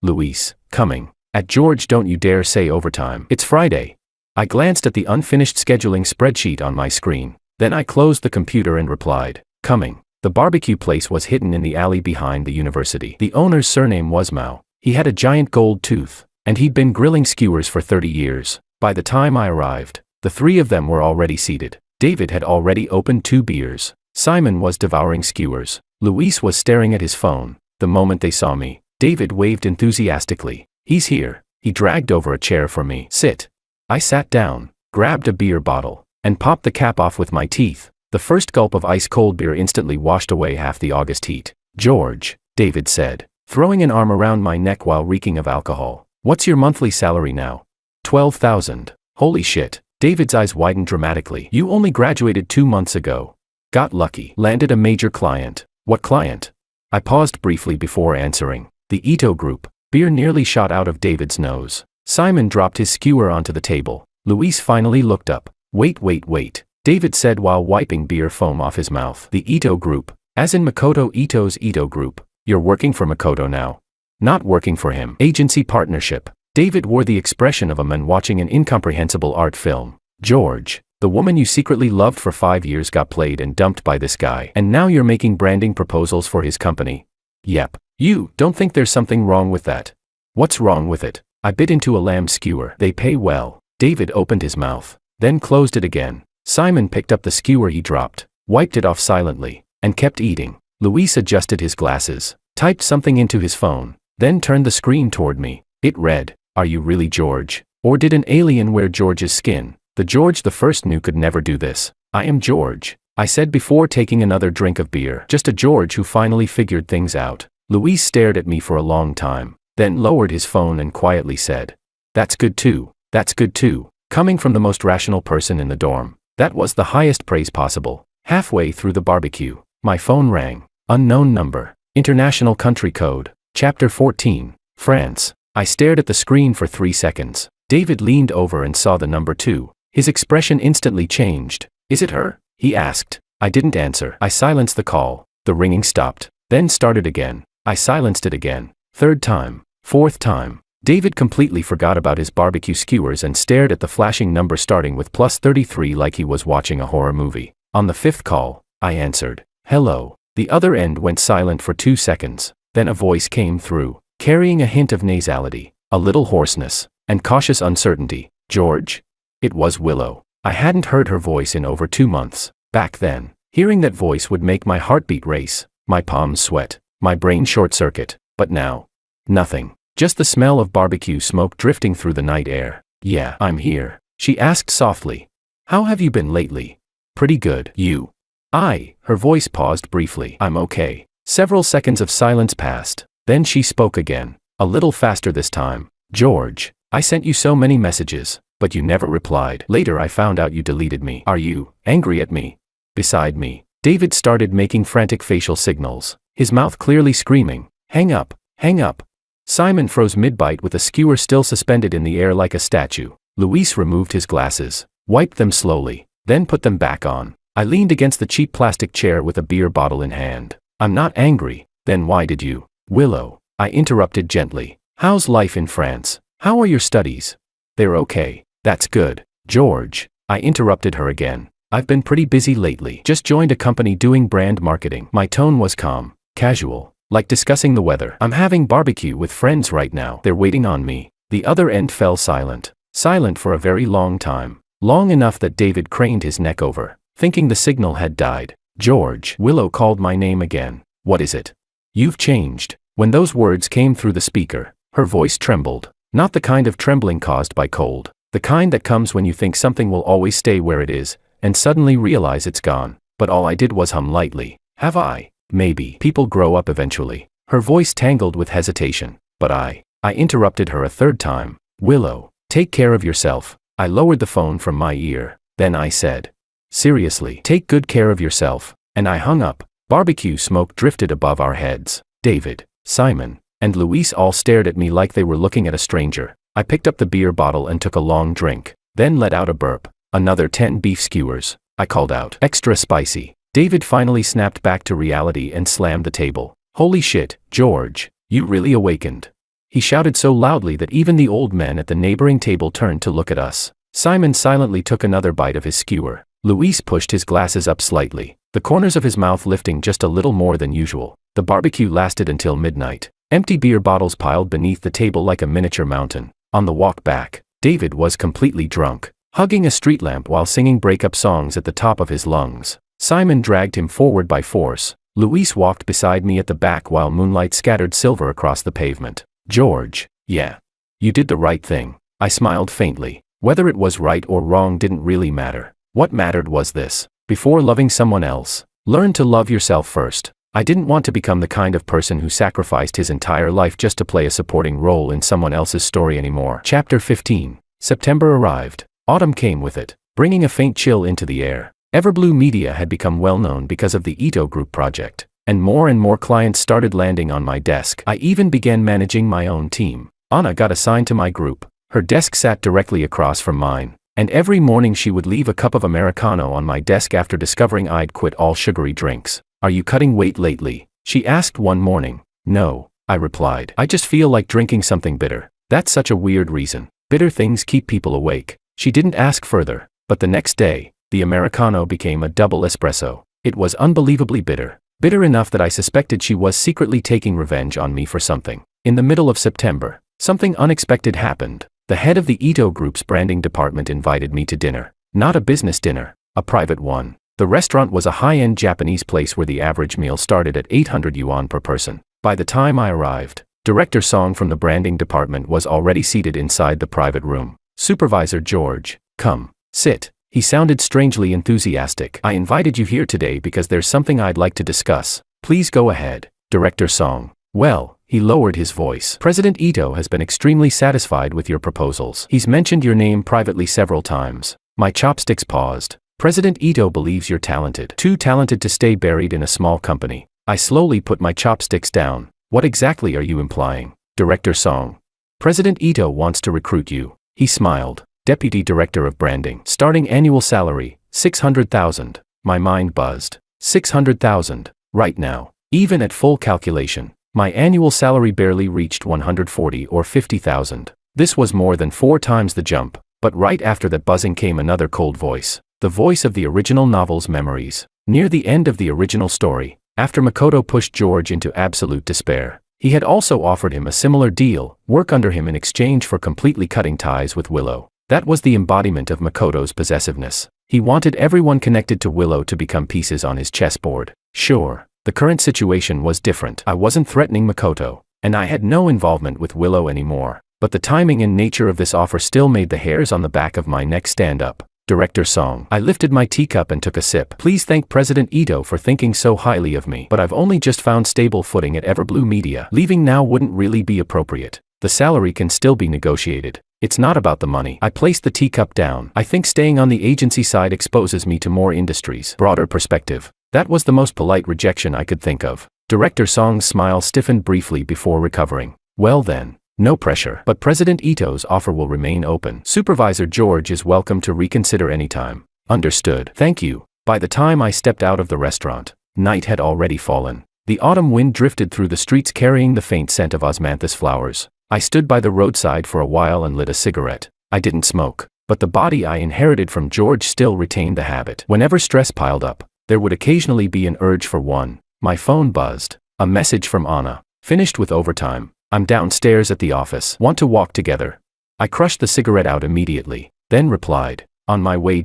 Luis, coming. At George, don't you dare say overtime. It's Friday. I glanced at the unfinished scheduling spreadsheet on my screen. Then I closed the computer and replied, coming. The barbecue place was hidden in the alley behind the university. The owner's surname was Mao. He had a giant gold tooth, and he'd been grilling skewers for 30 years. By the time I arrived, the three of them were already seated. David had already opened 2 beers. Simon was devouring skewers. Luis was staring at his phone. The moment they saw me, David waved enthusiastically. He's here. He dragged over a chair for me. Sit. I sat down, grabbed a beer bottle, and popped the cap off with my teeth. The first gulp of ice-cold beer instantly washed away half the August heat. George, David said, throwing an arm around my neck while reeking of alcohol. What's your monthly salary now? 12,000. Holy shit. David's eyes widened dramatically. You only graduated 2 months ago. Got lucky. Landed a major client. What client? I paused briefly before answering. The Ito Group. Beer nearly shot out of David's nose. Simon dropped his skewer onto the table. Luis finally looked up. Wait. David said while wiping beer foam off his mouth. The Ito Group. As in Makoto Ito's Ito Group. You're working for Makoto now. Not working for him. Agency partnership. David wore the expression of a man watching an incomprehensible art film. George, the woman you secretly loved for 5 years got played and dumped by this guy. And now you're making branding proposals for his company. Yep. You don't think there's something wrong with that? What's wrong with it? I bit into a lamb skewer. They pay well. David opened his mouth, then closed it again. Simon picked up the skewer he dropped, wiped it off silently, and kept eating. Luis adjusted his glasses, typed something into his phone, then turned the screen toward me. It read, "Are you really George? Or did an alien wear George's skin? The George the first knew could never do this." "I am George," I said before taking another drink of beer. Just a George who finally figured things out. Luis stared at me for a long time, then lowered his phone and quietly said, "That's good too. That's good too." Coming from the most rational person in the dorm, that was the highest praise possible. Halfway through the barbecue, my phone rang. Unknown number. International country code. Chapter 14. France. I stared at the screen for 3 seconds. David leaned over and saw the number 2. His expression instantly changed. "Is it her?" he asked. I didn't answer. I silenced the call. The ringing stopped, then started again. I silenced it again. 3rd time. 4th time. David completely forgot about his barbecue skewers and stared at the flashing number starting with +33 like he was watching a horror movie. On the 5th call, I answered. "Hello." The other end went silent for 2 seconds. Then a voice came through, carrying a hint of nasality, a little hoarseness, and cautious uncertainty. "George?" It was Willow. I hadn't heard her voice in over 2 months. Back then, hearing that voice would make my heartbeat race, my palms sweat, my brain short-circuit. But now, nothing. Just the smell of barbecue smoke drifting through the night air. "Yeah, I'm here," she asked softly. "How have you been lately?" "Pretty good. You?" Her voice paused briefly. "I'm okay." Several seconds of silence passed. Then she spoke again, a little faster this time. "George, I sent you so many messages, but you never replied. Later I found out you deleted me. Are you angry at me?" Beside me, David started making frantic facial signals, his mouth clearly screaming, "Hang up, hang up." Simon froze mid-bite with a skewer still suspended in the air like a statue. Luis removed his glasses, wiped them slowly, then put them back on. I leaned against the cheap plastic chair with a beer bottle in hand. "I'm not angry." "Then why did you?" "Willow," I interrupted gently. "How's life in France? How are your studies?" "They're okay." "That's good." "George," I interrupted her again. "I've been pretty busy lately. Just joined a company doing brand marketing." My tone was calm, casual, like discussing the weather. "I'm having barbecue with friends right now. They're waiting on me." The other end fell silent. Silent for a very long time. Long enough that David craned his neck over, thinking the signal had died. "George." Willow called my name again. "What is it?" "You've changed." When those words came through the speaker, her voice trembled. Not the kind of trembling caused by cold. The kind that comes when you think something will always stay where it is, and suddenly realize it's gone. But all I did was hum lightly. "Have I?" "Maybe. People grow up eventually." Her voice tangled with hesitation. "But I interrupted her a 3rd time. "Willow, take care of yourself." I lowered the phone from my ear. Then I said, "Seriously, take good care of yourself." And I hung up. Barbecue smoke drifted above our heads. David, Simon, and Luis all stared at me like they were looking at a stranger. I picked up the beer bottle and took a long drink, then let out a burp. "Another 10 beef skewers," I called out. "Extra spicy." David finally snapped back to reality and slammed the table. "Holy shit, George, you really awakened." He shouted so loudly that even the old men at the neighboring table turned to look at us. Simon silently took another bite of his skewer. Luis pushed his glasses up slightly, the corners of his mouth lifting just a little more than usual. The barbecue lasted until midnight. Empty beer bottles piled beneath the table like a miniature mountain. On the walk back, David was completely drunk, hugging a street lamp while singing breakup songs at the top of his lungs. Simon dragged him forward by force. Luis walked beside me at the back while moonlight scattered silver across the pavement. "George, yeah. You did the right thing." I smiled faintly. Whether it was right or wrong didn't really matter. What mattered was this. Before loving someone else, learn to love yourself first. I didn't want to become the kind of person who sacrificed his entire life just to play a supporting role in someone else's story anymore. Chapter 15. September arrived. Autumn came with it, bringing a faint chill into the air. Everblue Media had become well known because of the Ito Group project, and more clients started landing on my desk. I even began managing my own team. Anna got assigned to my group. Her desk sat directly across from mine, and every morning she would leave a cup of Americano on my desk after discovering I'd quit all sugary drinks. "Are you cutting weight lately?" she asked one morning. "No," I replied. "I just feel like drinking something bitter." "That's such a weird reason. Bitter things keep people awake." She didn't ask further, but the next day, the Americano became a double espresso. It was unbelievably bitter. Bitter enough that I suspected she was secretly taking revenge on me for something. In the middle of September, something unexpected happened. The head of the Ito Group's branding department invited me to dinner. Not a business dinner, a private one. The restaurant was a high-end Japanese place where the average meal started at 800 yuan per person. By the time I arrived, Director Song from the branding department was already seated inside the private room. "Supervisor George, come, sit." He sounded strangely enthusiastic. "I invited you here today because there's something I'd like to discuss. Please go ahead, Director Song." "Well," he lowered his voice, "President Ito has been extremely satisfied with your proposals. He's mentioned your name privately several times." My chopsticks paused. "President Ito believes you're talented. Too talented to stay buried in a small company." I slowly put my chopsticks down. "What exactly are you implying, Director Song?" "President Ito wants to recruit you." He smiled. "Deputy Director of Branding. Starting annual salary, 600,000. My mind buzzed. 600,000. Right now, even at full calculation, my annual salary barely reached 140 or 50,000. This was more than 4 times the jump, but right after that buzzing came another cold voice. The voice of the original novel's memories. Near the end of the original story, after Makoto pushed George into absolute despair, he had also offered him a similar deal, work under him in exchange for completely cutting ties with Willow. That was the embodiment of Makoto's possessiveness. He wanted everyone connected to Willow to become pieces on his chessboard. Sure, the current situation was different. I wasn't threatening Makoto, and I had no involvement with Willow anymore. But the timing and nature of this offer still made the hairs on the back of my neck stand up. Director Song. I lifted my teacup and took a sip. "Please thank President Ito for thinking so highly of me. But I've only just found stable footing at Everblue Media. Leaving now wouldn't really be appropriate. The salary can still be negotiated. It's not about the money." I placed the teacup down. "I think staying on the agency side exposes me to more industries. Broader perspective." That was the most polite rejection I could think of. Director Song's smile stiffened briefly before recovering. "Well then, no pressure. But President Ito's offer will remain open. Supervisor George is welcome to reconsider anytime." "Understood. Thank you." By the time I stepped out of the restaurant, night had already fallen. The autumn wind drifted through the streets carrying the faint scent of osmanthus flowers. I stood by the roadside for a while and lit a cigarette. I didn't smoke, but the body I inherited from George still retained the habit. Whenever stress piled up, there would occasionally be an urge for one. My phone buzzed. A message from Anna. "Finished with overtime. I'm downstairs at the office. Want to walk together?" I crushed the cigarette out immediately, then replied, "On my way.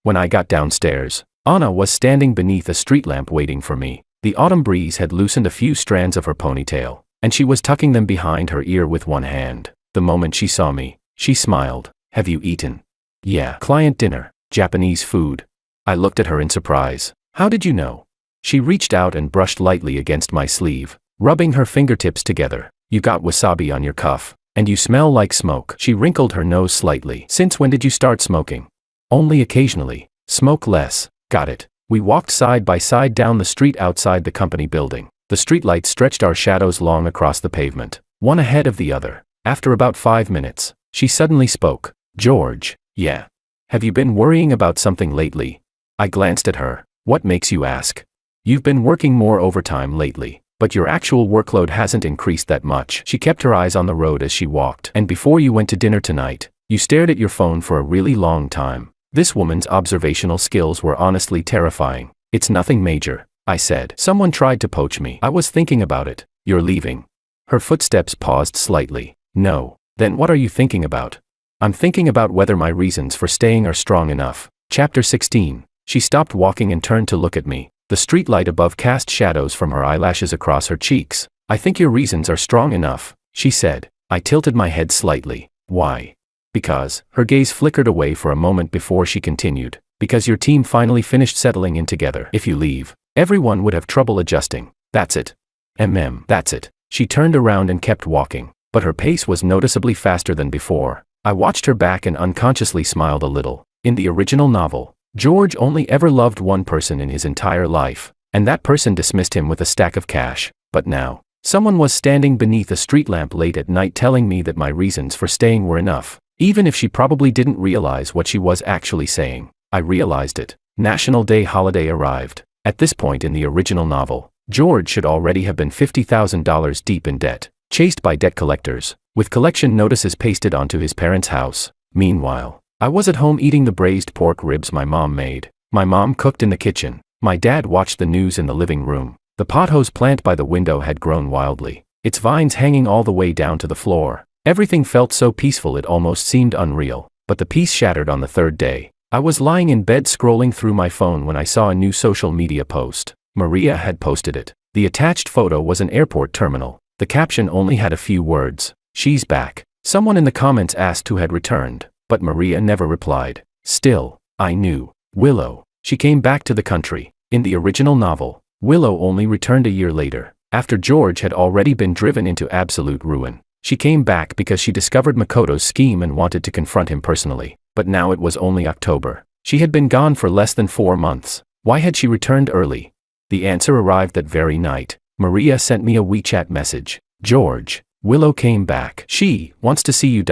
When I got downstairs, Anna was standing beneath a street lamp waiting for me. The autumn breeze had loosened a few strands of her ponytail, and she was tucking them behind her ear with one hand. The moment she saw me, she smiled. "Have you eaten?" "Yeah. Client dinner. Japanese food." I looked at her in surprise. "How did you know?" She reached out and brushed lightly against my sleeve, rubbing her fingertips together. "You got wasabi on your cuff, and you smell like smoke." She wrinkled her nose slightly. "Since when did you start smoking?" "Only occasionally." "Smoke less." "Got it." We walked side by side down the street outside the company building. The streetlights stretched our shadows long across the pavement, one ahead of the other. After about 5 minutes, she suddenly spoke. "George." "Yeah." "Have you been worrying about something lately?" I glanced at her. "What makes you ask?" "You've been working more overtime lately, but your actual workload hasn't increased that much." She kept her eyes on the road as she walked. "And before you went to dinner tonight, you stared at your phone for a really long time." This woman's observational skills were honestly terrifying. "It's nothing major," I said. "Someone tried to poach me. I was thinking about it." "You're leaving?" Her footsteps paused slightly. "No." "Then what are you thinking about?" "I'm thinking about whether my reasons for staying are strong enough." Chapter 16. She stopped walking and turned to look at me. The streetlight above cast shadows from her eyelashes across her cheeks. "I think your reasons are strong enough," she said. I tilted my head slightly. "Why?" "Because." Her gaze flickered away for a moment before she continued. "Because your team finally finished settling in together. If you leave, everyone would have trouble adjusting. That's it. That's it. She turned around and kept walking, but her pace was noticeably faster than before. I watched her back and unconsciously smiled a little. In the original novel, George only ever loved one person in his entire life, and that person dismissed him with a stack of cash. But now, someone was standing beneath a street lamp late at night telling me that my reasons for staying were enough, even if she probably didn't realize what she was actually saying. I realized it. National Day holiday arrived. At this point in the original novel, George should already have been $50,000 deep in debt, chased by debt collectors, with collection notices pasted onto his parents' house. Meanwhile, I was at home eating the braised pork ribs my mom made. My mom cooked in the kitchen. My dad watched the news in the living room. The pothose plant by the window had grown wildly, its vines hanging all the way down to the floor. Everything felt so peaceful it almost seemed unreal. But the peace shattered on the third day. I was lying in bed scrolling through my phone when I saw a new social media post. Maria had posted it. The attached photo was an airport terminal. The caption only had a few words. "She's back." Someone in the comments asked who had returned, but Maria never replied. Still, I knew. Willow. She came back to the country. In the original novel, Willow only returned a year later, after George had already been driven into absolute ruin. She came back because she discovered Makoto's scheme and wanted to confront him personally. But now it was only October. She had been gone for less than 4 months. Why had she returned early? The answer arrived that very night. Maria sent me a WeChat message. "George, Willow came back. She wants to see you."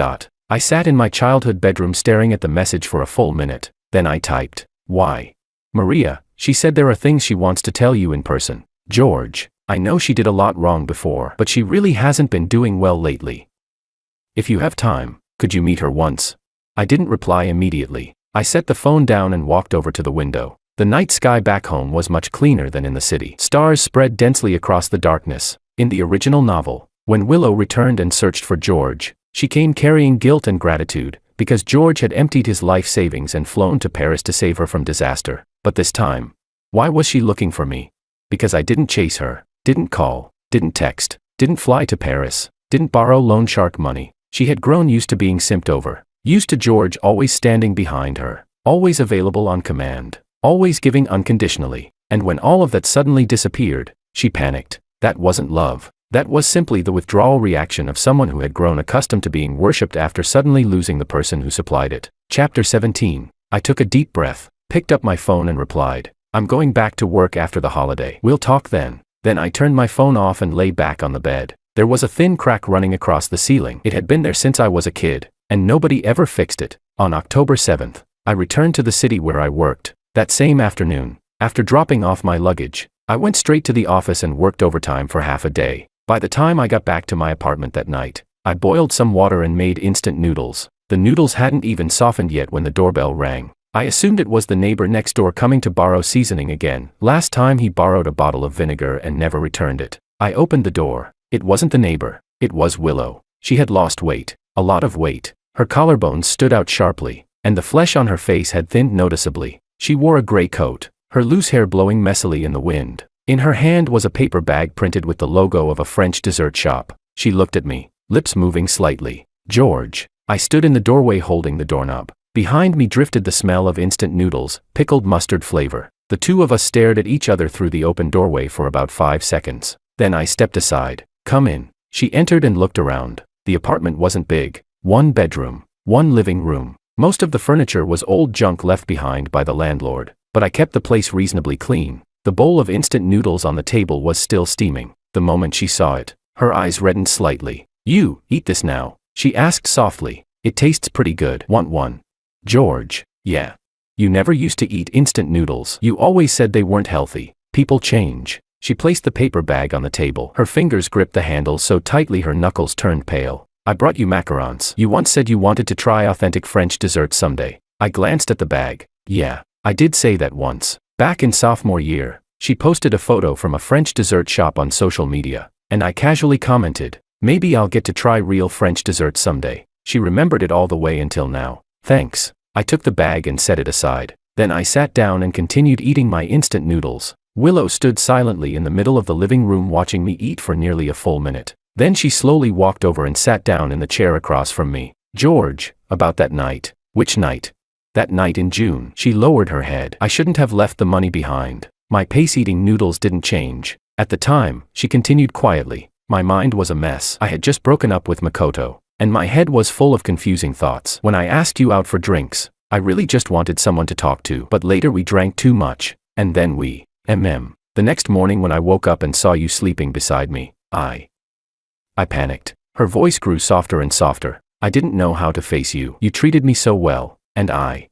I sat in my childhood bedroom staring at the message for a full minute. Then I typed, "Why?" "Maria, she said there are things she wants to tell you in person." "George, I know she did a lot wrong before, but she really hasn't been doing well lately. If you have time, could you meet her once?" I didn't reply immediately. I set the phone down and walked over to the window. The night sky back home was much cleaner than in the city. Stars spread densely across the darkness. In the original novel, when Willow returned and searched for George, she came carrying guilt and gratitude, because George had emptied his life savings and flown to Paris to save her from disaster. But this time, why was she looking for me? Because I didn't chase her, didn't call, didn't text, didn't fly to Paris, didn't borrow loan shark money. She had grown used to being simped over. Used to George always standing behind her, always available on command, always giving unconditionally. And when all of that suddenly disappeared, she panicked. That wasn't love. That was simply the withdrawal reaction of someone who had grown accustomed to being worshipped after suddenly losing the person who supplied it. Chapter 17. I took a deep breath, picked up my phone and replied, "I'm going back to work after the holiday. We'll talk then." Then I turned my phone off and lay back on the bed. There was a thin crack running across the ceiling. It had been there since I was a kid, and nobody ever fixed it. On October 7th, I returned to the city where I worked. That same afternoon, after dropping off my luggage, I went straight to the office and worked overtime for half a day. By the time I got back to my apartment that night, I boiled some water and made instant noodles. The noodles hadn't even softened yet when the doorbell rang. I assumed it was the neighbor next door coming to borrow seasoning again. Last time he borrowed a bottle of vinegar and never returned it. I opened the door. It wasn't the neighbor. It was Willow. She had lost weight. A lot of weight. Her collarbones stood out sharply, and the flesh on her face had thinned noticeably. She wore a gray coat, her loose hair blowing messily in the wind. In her hand was a paper bag printed with the logo of a French dessert shop. She looked at me, lips moving slightly. "George." I stood in the doorway holding the doorknob. Behind me drifted the smell of instant noodles, pickled mustard flavor. The two of us stared at each other through the open doorway for about 5 seconds. Then I stepped aside. "Come in." She entered and looked around. The apartment wasn't big. 1 bedroom, 1 living room. Most of the furniture was old junk left behind by the landlord, but I kept the place reasonably clean. The bowl of instant noodles on the table was still steaming. The moment she saw it, her eyes reddened slightly. "You eat this now?" she asked softly. "It tastes pretty good. Want one?" "George, yeah. You never used to eat instant noodles. You always said they weren't healthy. People change." She placed the paper bag on the table. Her fingers gripped the handle so tightly her knuckles turned pale. "I brought you macarons. You once said you wanted to try authentic French dessert someday." I glanced at the bag. "Yeah, I did say that once. Back in sophomore year." She posted a photo from a French dessert shop on social media, and I casually commented, "Maybe I'll get to try real French dessert someday." She remembered it all the way until now. "Thanks." I took the bag and set it aside. Then I sat down and continued eating my instant noodles. Willow stood silently in the middle of the living room watching me eat for nearly a full minute. Then she slowly walked over and sat down in the chair across from me. "George, about that night." "Which night?" "That night in June." She lowered her head. "I shouldn't have left the money behind." My pace eating noodles didn't change. At the time, she continued quietly, my mind was a mess. I had just broken up with Makoto, and my head was full of confusing thoughts. When I asked you out for drinks, I really just wanted someone to talk to. But later we drank too much, and then we, The next morning when I woke up and saw you sleeping beside me, I panicked. Her voice grew softer and softer. I didn't know how to face you. You treated me so well, and I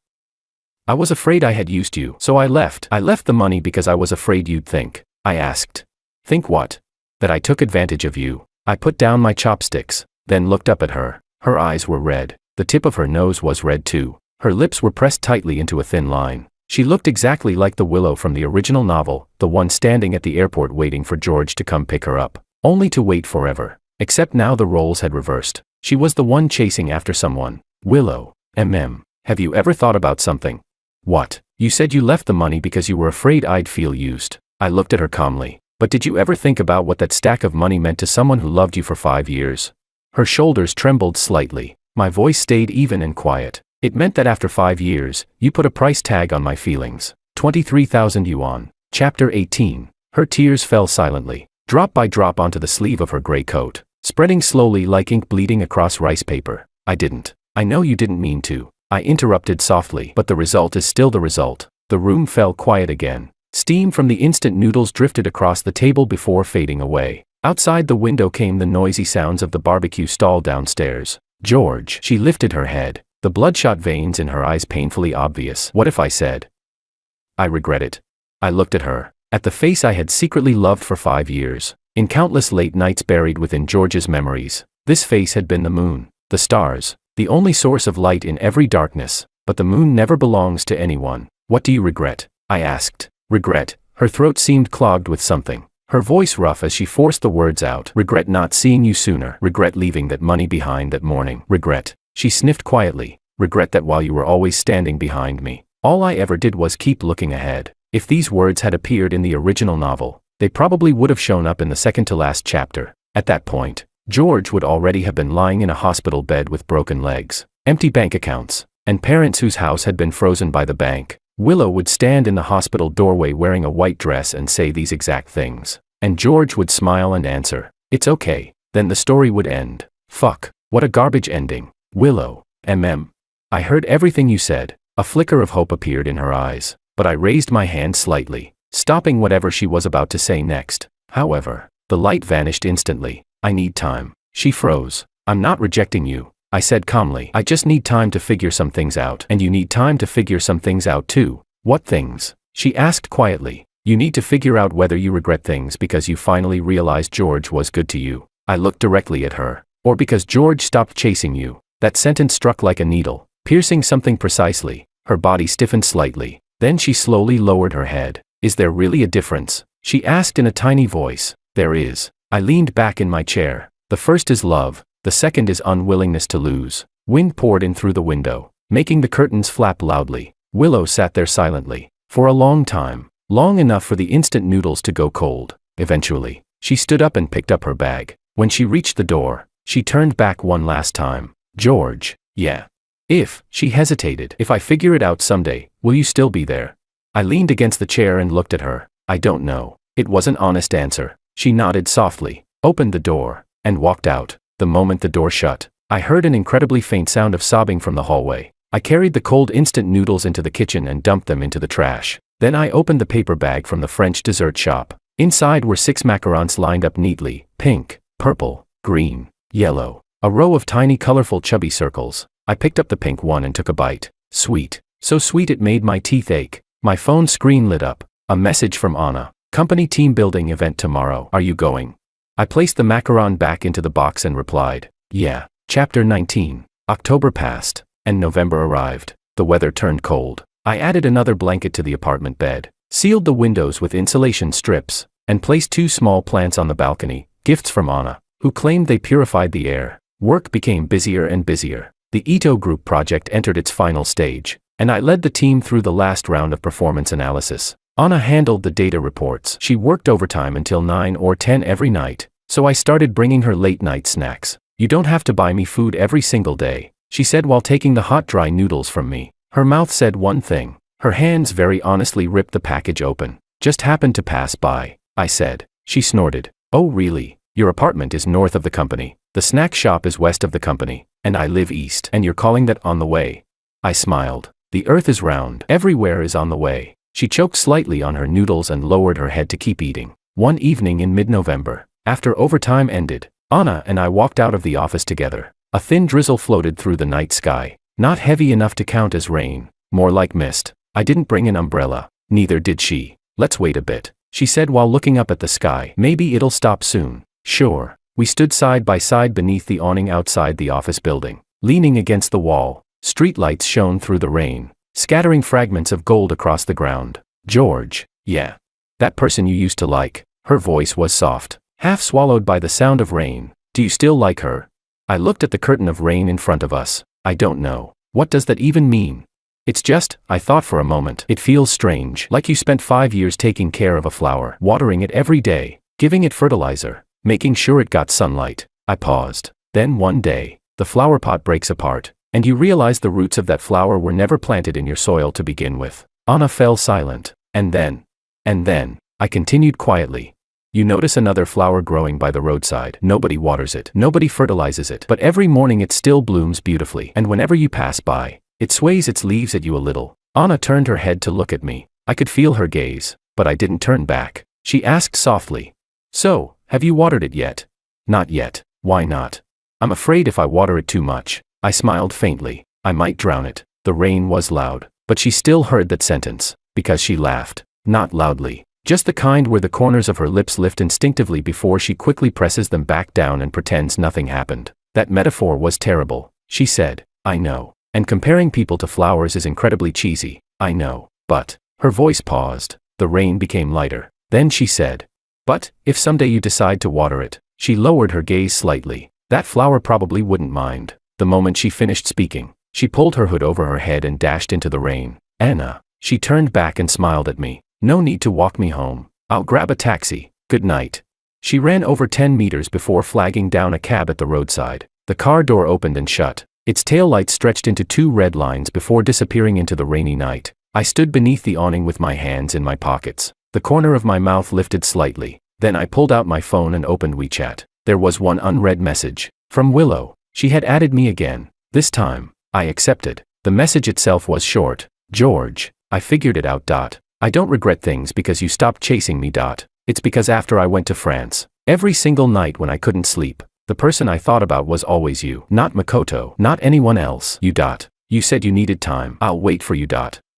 was afraid I had used you. So I left. I left the money because I was afraid you'd think. I asked. Think what? That I took advantage of you. I put down my chopsticks, then looked up at her. Her eyes were red. The tip of her nose was red too. Her lips were pressed tightly into a thin line. She looked exactly like the Willow from the original novel, the one standing at the airport waiting for George to come pick her up, only to wait forever. Except now the roles had reversed. She was the one chasing after someone. Willow. Have you ever thought about something? What? You said you left the money because you were afraid I'd feel used. I looked at her calmly. But did you ever think about what that stack of money meant to someone who loved you for 5 years? Her shoulders trembled slightly. My voice stayed even and quiet. It meant that after 5 years, you put a price tag on my feelings. 23,000 yuan. Chapter 18. Her tears fell silently, drop by drop onto the sleeve of her gray coat, spreading slowly like ink bleeding across rice paper. I didn't. I know you didn't mean to. I interrupted softly. But the result is still the result. The room fell quiet again. Steam from the instant noodles drifted across the table before fading away. Outside the window came the noisy sounds of the barbecue stall downstairs. George. She lifted her head, the bloodshot veins in her eyes painfully obvious. What if I said, I regret it? I looked at her, at the face I had secretly loved for 5 years, in countless late nights buried within George's memories. This face had been the moon, the stars, the only source of light in every darkness. But the moon never belongs to anyone. What do you regret? I asked. Regret. Her throat seemed clogged with something. Her voice rough as she forced the words out. Regret not seeing you sooner. Regret leaving that money behind that morning. Regret. She sniffed quietly. Regret that while you were always standing behind me, all I ever did was keep looking ahead. If these words had appeared in the original novel, they probably would have shown up in the second to last chapter. At that point, George would already have been lying in a hospital bed with broken legs, empty bank accounts, and parents whose house had been frozen by the bank. Willow would stand in the hospital doorway wearing a white dress and say these exact things. And George would smile and answer, it's okay. Then the story would end. Fuck. What a garbage ending. Willow. I heard everything you said. A flicker of hope appeared in her eyes, but I raised my hand slightly, stopping whatever she was about to say next. However, the light vanished instantly. I need time. She froze. I'm not rejecting you, I said calmly. I just need time to figure some things out. And you need time to figure some things out too. What things? She asked quietly. You need to figure out whether you regret things because you finally realized George was good to you. I looked directly at her. Or because George stopped chasing you. That sentence struck like a needle, piercing something precisely. Her body stiffened slightly. Then she slowly lowered her head. Is there really a difference? She asked in a tiny voice. There is. I leaned back in my chair. The first is love. The second is unwillingness to lose. Wind poured in through the window, making the curtains flap loudly. Willow sat there silently. For a long time. Long enough for the instant noodles to go cold. Eventually, she stood up and picked up her bag. When she reached the door, she turned back one last time. George. Yeah. If, she hesitated. If I figure it out someday, will you still be there? I leaned against the chair and looked at her. I don't know. It was an honest answer. She nodded softly, opened the door, and walked out. The moment the door shut, I heard an incredibly faint sound of sobbing from the hallway. I carried the cold instant noodles into the kitchen and dumped them into the trash. Then I opened the paper bag from the French dessert shop. Inside were 6 macarons lined up neatly, pink, purple, green, yellow, a row of tiny colorful chubby circles. I picked up the pink one and took a bite. Sweet. So sweet it made my teeth ache. My phone screen lit up. A message from Anna. Company team building event tomorrow. Are you going? I placed the macaron back into the box and replied, yeah. Chapter 19. October passed, and November arrived. The weather turned cold. I added another blanket to the apartment bed, sealed the windows with insulation strips, and placed 2 small plants on the balcony, gifts from Anna, who claimed they purified the air. Work became busier and busier. The Ito Group project entered its final stage, and I led the team through the last round of performance analysis. Anna handled the data reports. She worked overtime until 9 or 10 every night, so I started bringing her late-night snacks. You don't have to buy me food every single day, she said while taking the hot dry noodles from me. Her mouth said one thing. Her hands very honestly ripped the package open. Just happened to pass by, I said. She snorted. Oh really? Your apartment is north of the company. The snack shop is west of the company. And I live east. And you're calling that on the way? I smiled. The earth is round. Everywhere is on the way. She choked slightly on her noodles and lowered her head to keep eating. One evening in mid-November, after overtime ended, Anna and I walked out of the office together. A thin drizzle floated through the night sky. Not heavy enough to count as rain. More like mist. I didn't bring an umbrella. Neither did she. Let's wait a bit, she said while looking up at the sky. Maybe it'll stop soon. Sure. We stood side by side beneath the awning outside the office building. Leaning against the wall, streetlights shone through the rain, scattering fragments of gold across the ground. George. Yeah. That person you used to like. Her voice was soft, half swallowed by the sound of rain. Do you still like her? I looked at the curtain of rain in front of us. I don't know. What does that even mean? It's just, I thought for a moment. It feels strange, like you spent 5 years taking care of a flower, watering it every day, giving it fertilizer, making sure it got sunlight. I paused. Then one day, the flower pot breaks apart, and you realize the roots of that flower were never planted in your soil to begin with. Anna fell silent. And then, I continued quietly. You notice another flower growing by the roadside. Nobody waters it. Nobody fertilizes it. But every morning it still blooms beautifully. And whenever you pass by, it sways its leaves at you a little. Anna turned her head to look at me. I could feel her gaze, but I didn't turn back. She asked softly. So, have you watered it yet? Not yet. Why not? I'm afraid if I water it too much. I smiled faintly. I might drown it. The rain was loud, but she still heard that sentence, because she laughed. Not loudly. Just the kind where the corners of her lips lift instinctively before she quickly presses them back down and pretends nothing happened. That metaphor was terrible, she said. I know. And comparing people to flowers is incredibly cheesy. I know. But, her voice paused. The rain became lighter. Then she said, but, if someday you decide to water it, she lowered her gaze slightly. That flower probably wouldn't mind. The moment she finished speaking, she pulled her hood over her head and dashed into the rain. Anna. She turned back and smiled at me. No need to walk me home. I'll grab a taxi. Good night. She ran over 10 meters before flagging down a cab at the roadside. The car door opened and shut. Its taillights stretched into 2 red lines before disappearing into the rainy night. I stood beneath the awning with my hands in my pockets. The corner of my mouth lifted slightly. Then I pulled out my phone and opened WeChat. There was one unread message. From Willow. She had added me again. This time, I accepted. The message itself was short. George, I figured it out. I don't regret things because you stopped chasing me. It's because after I went to France, every single night when I couldn't sleep, the person I thought about was always you. Not Makoto, not anyone else. You said you needed time. I'll wait for you.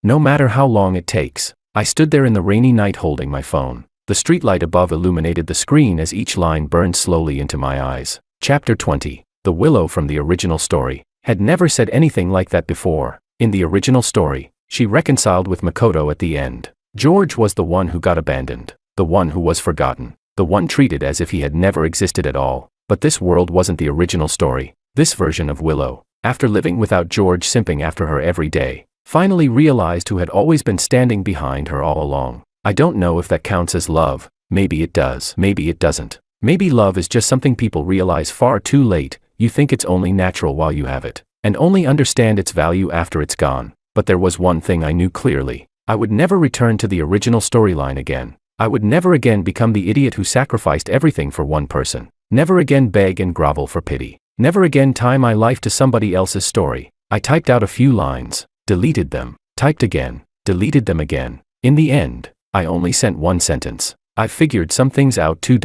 No matter how long it takes. I stood there in the rainy night holding my phone. The streetlight above illuminated the screen as each line burned slowly into my eyes. Chapter 20. The Willow from the original story had never said anything like that before. In the original story, she reconciled with Makoto at the end. George was the one who got abandoned, the one who was forgotten, the one treated as if he had never existed at all. But this world wasn't the original story. This version of Willow, after living without George simping after her every day, finally realized who had always been standing behind her all along. I don't know if that counts as love. Maybe it does. Maybe it doesn't. Maybe love is just something people realize far too late. You think it's only natural while you have it, and only understand its value after it's gone. But there was one thing I knew clearly. I would never return to the original storyline again. I would never again become the idiot who sacrificed everything for one person. Never again beg and grovel for pity. Never again tie my life to somebody else's story. I typed out a few lines, deleted them, typed again, deleted them again. In the end, I only sent one sentence. I figured some things out too.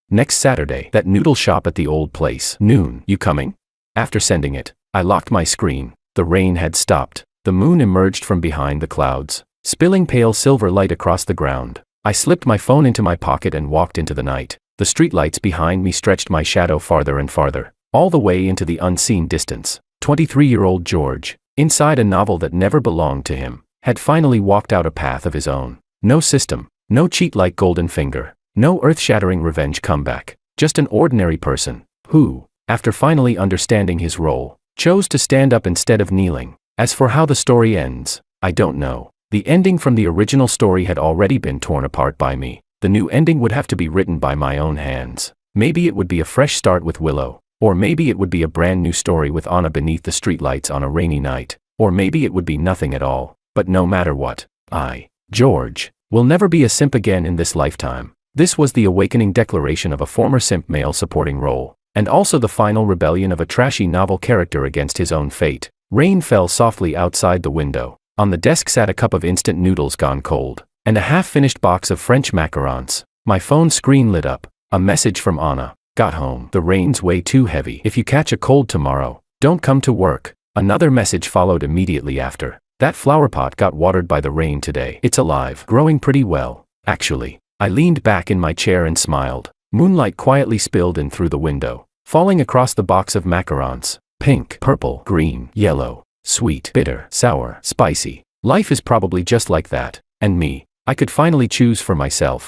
Next Saturday, that noodle shop at the old place. Noon. You coming? After sending it, I locked my screen. The rain had stopped. The moon emerged from behind the clouds, spilling pale silver light across the ground. I slipped my phone into my pocket and walked into the night. The streetlights behind me stretched my shadow farther and farther, all the way into the unseen distance. 23-year-old George, inside a novel that never belonged to him, had finally walked out a path of his own. No system, no cheat like Golden Finger, no earth-shattering revenge comeback, just an ordinary person, who, after finally understanding his role, chose to stand up instead of kneeling. As for how the story ends, I don't know. The ending from the original story had already been torn apart by me. The new ending would have to be written by my own hands. Maybe it would be a fresh start with Willow, or maybe it would be a brand new story with Anna beneath the streetlights on a rainy night, or maybe it would be nothing at all. But no matter what, I, George, will never be a simp again in this lifetime. This was the awakening declaration of a former simp male supporting role, and also the final rebellion of a trashy novel character against his own fate. Rain fell softly outside the window. On the desk sat a cup of instant noodles gone cold, and a half-finished box of French macarons. My phone screen lit up. A message from Anna. Got home. The rain's way too heavy. If you catch a cold tomorrow, don't come to work. Another message followed immediately after. That flower pot got watered by the rain today. It's alive. Growing pretty well, actually. I leaned back in my chair and smiled. Moonlight quietly spilled in through the window, falling across the box of macarons. Pink, purple, green, yellow, sweet, bitter, sour, spicy. Life is probably just like that. And me, I could finally choose for myself.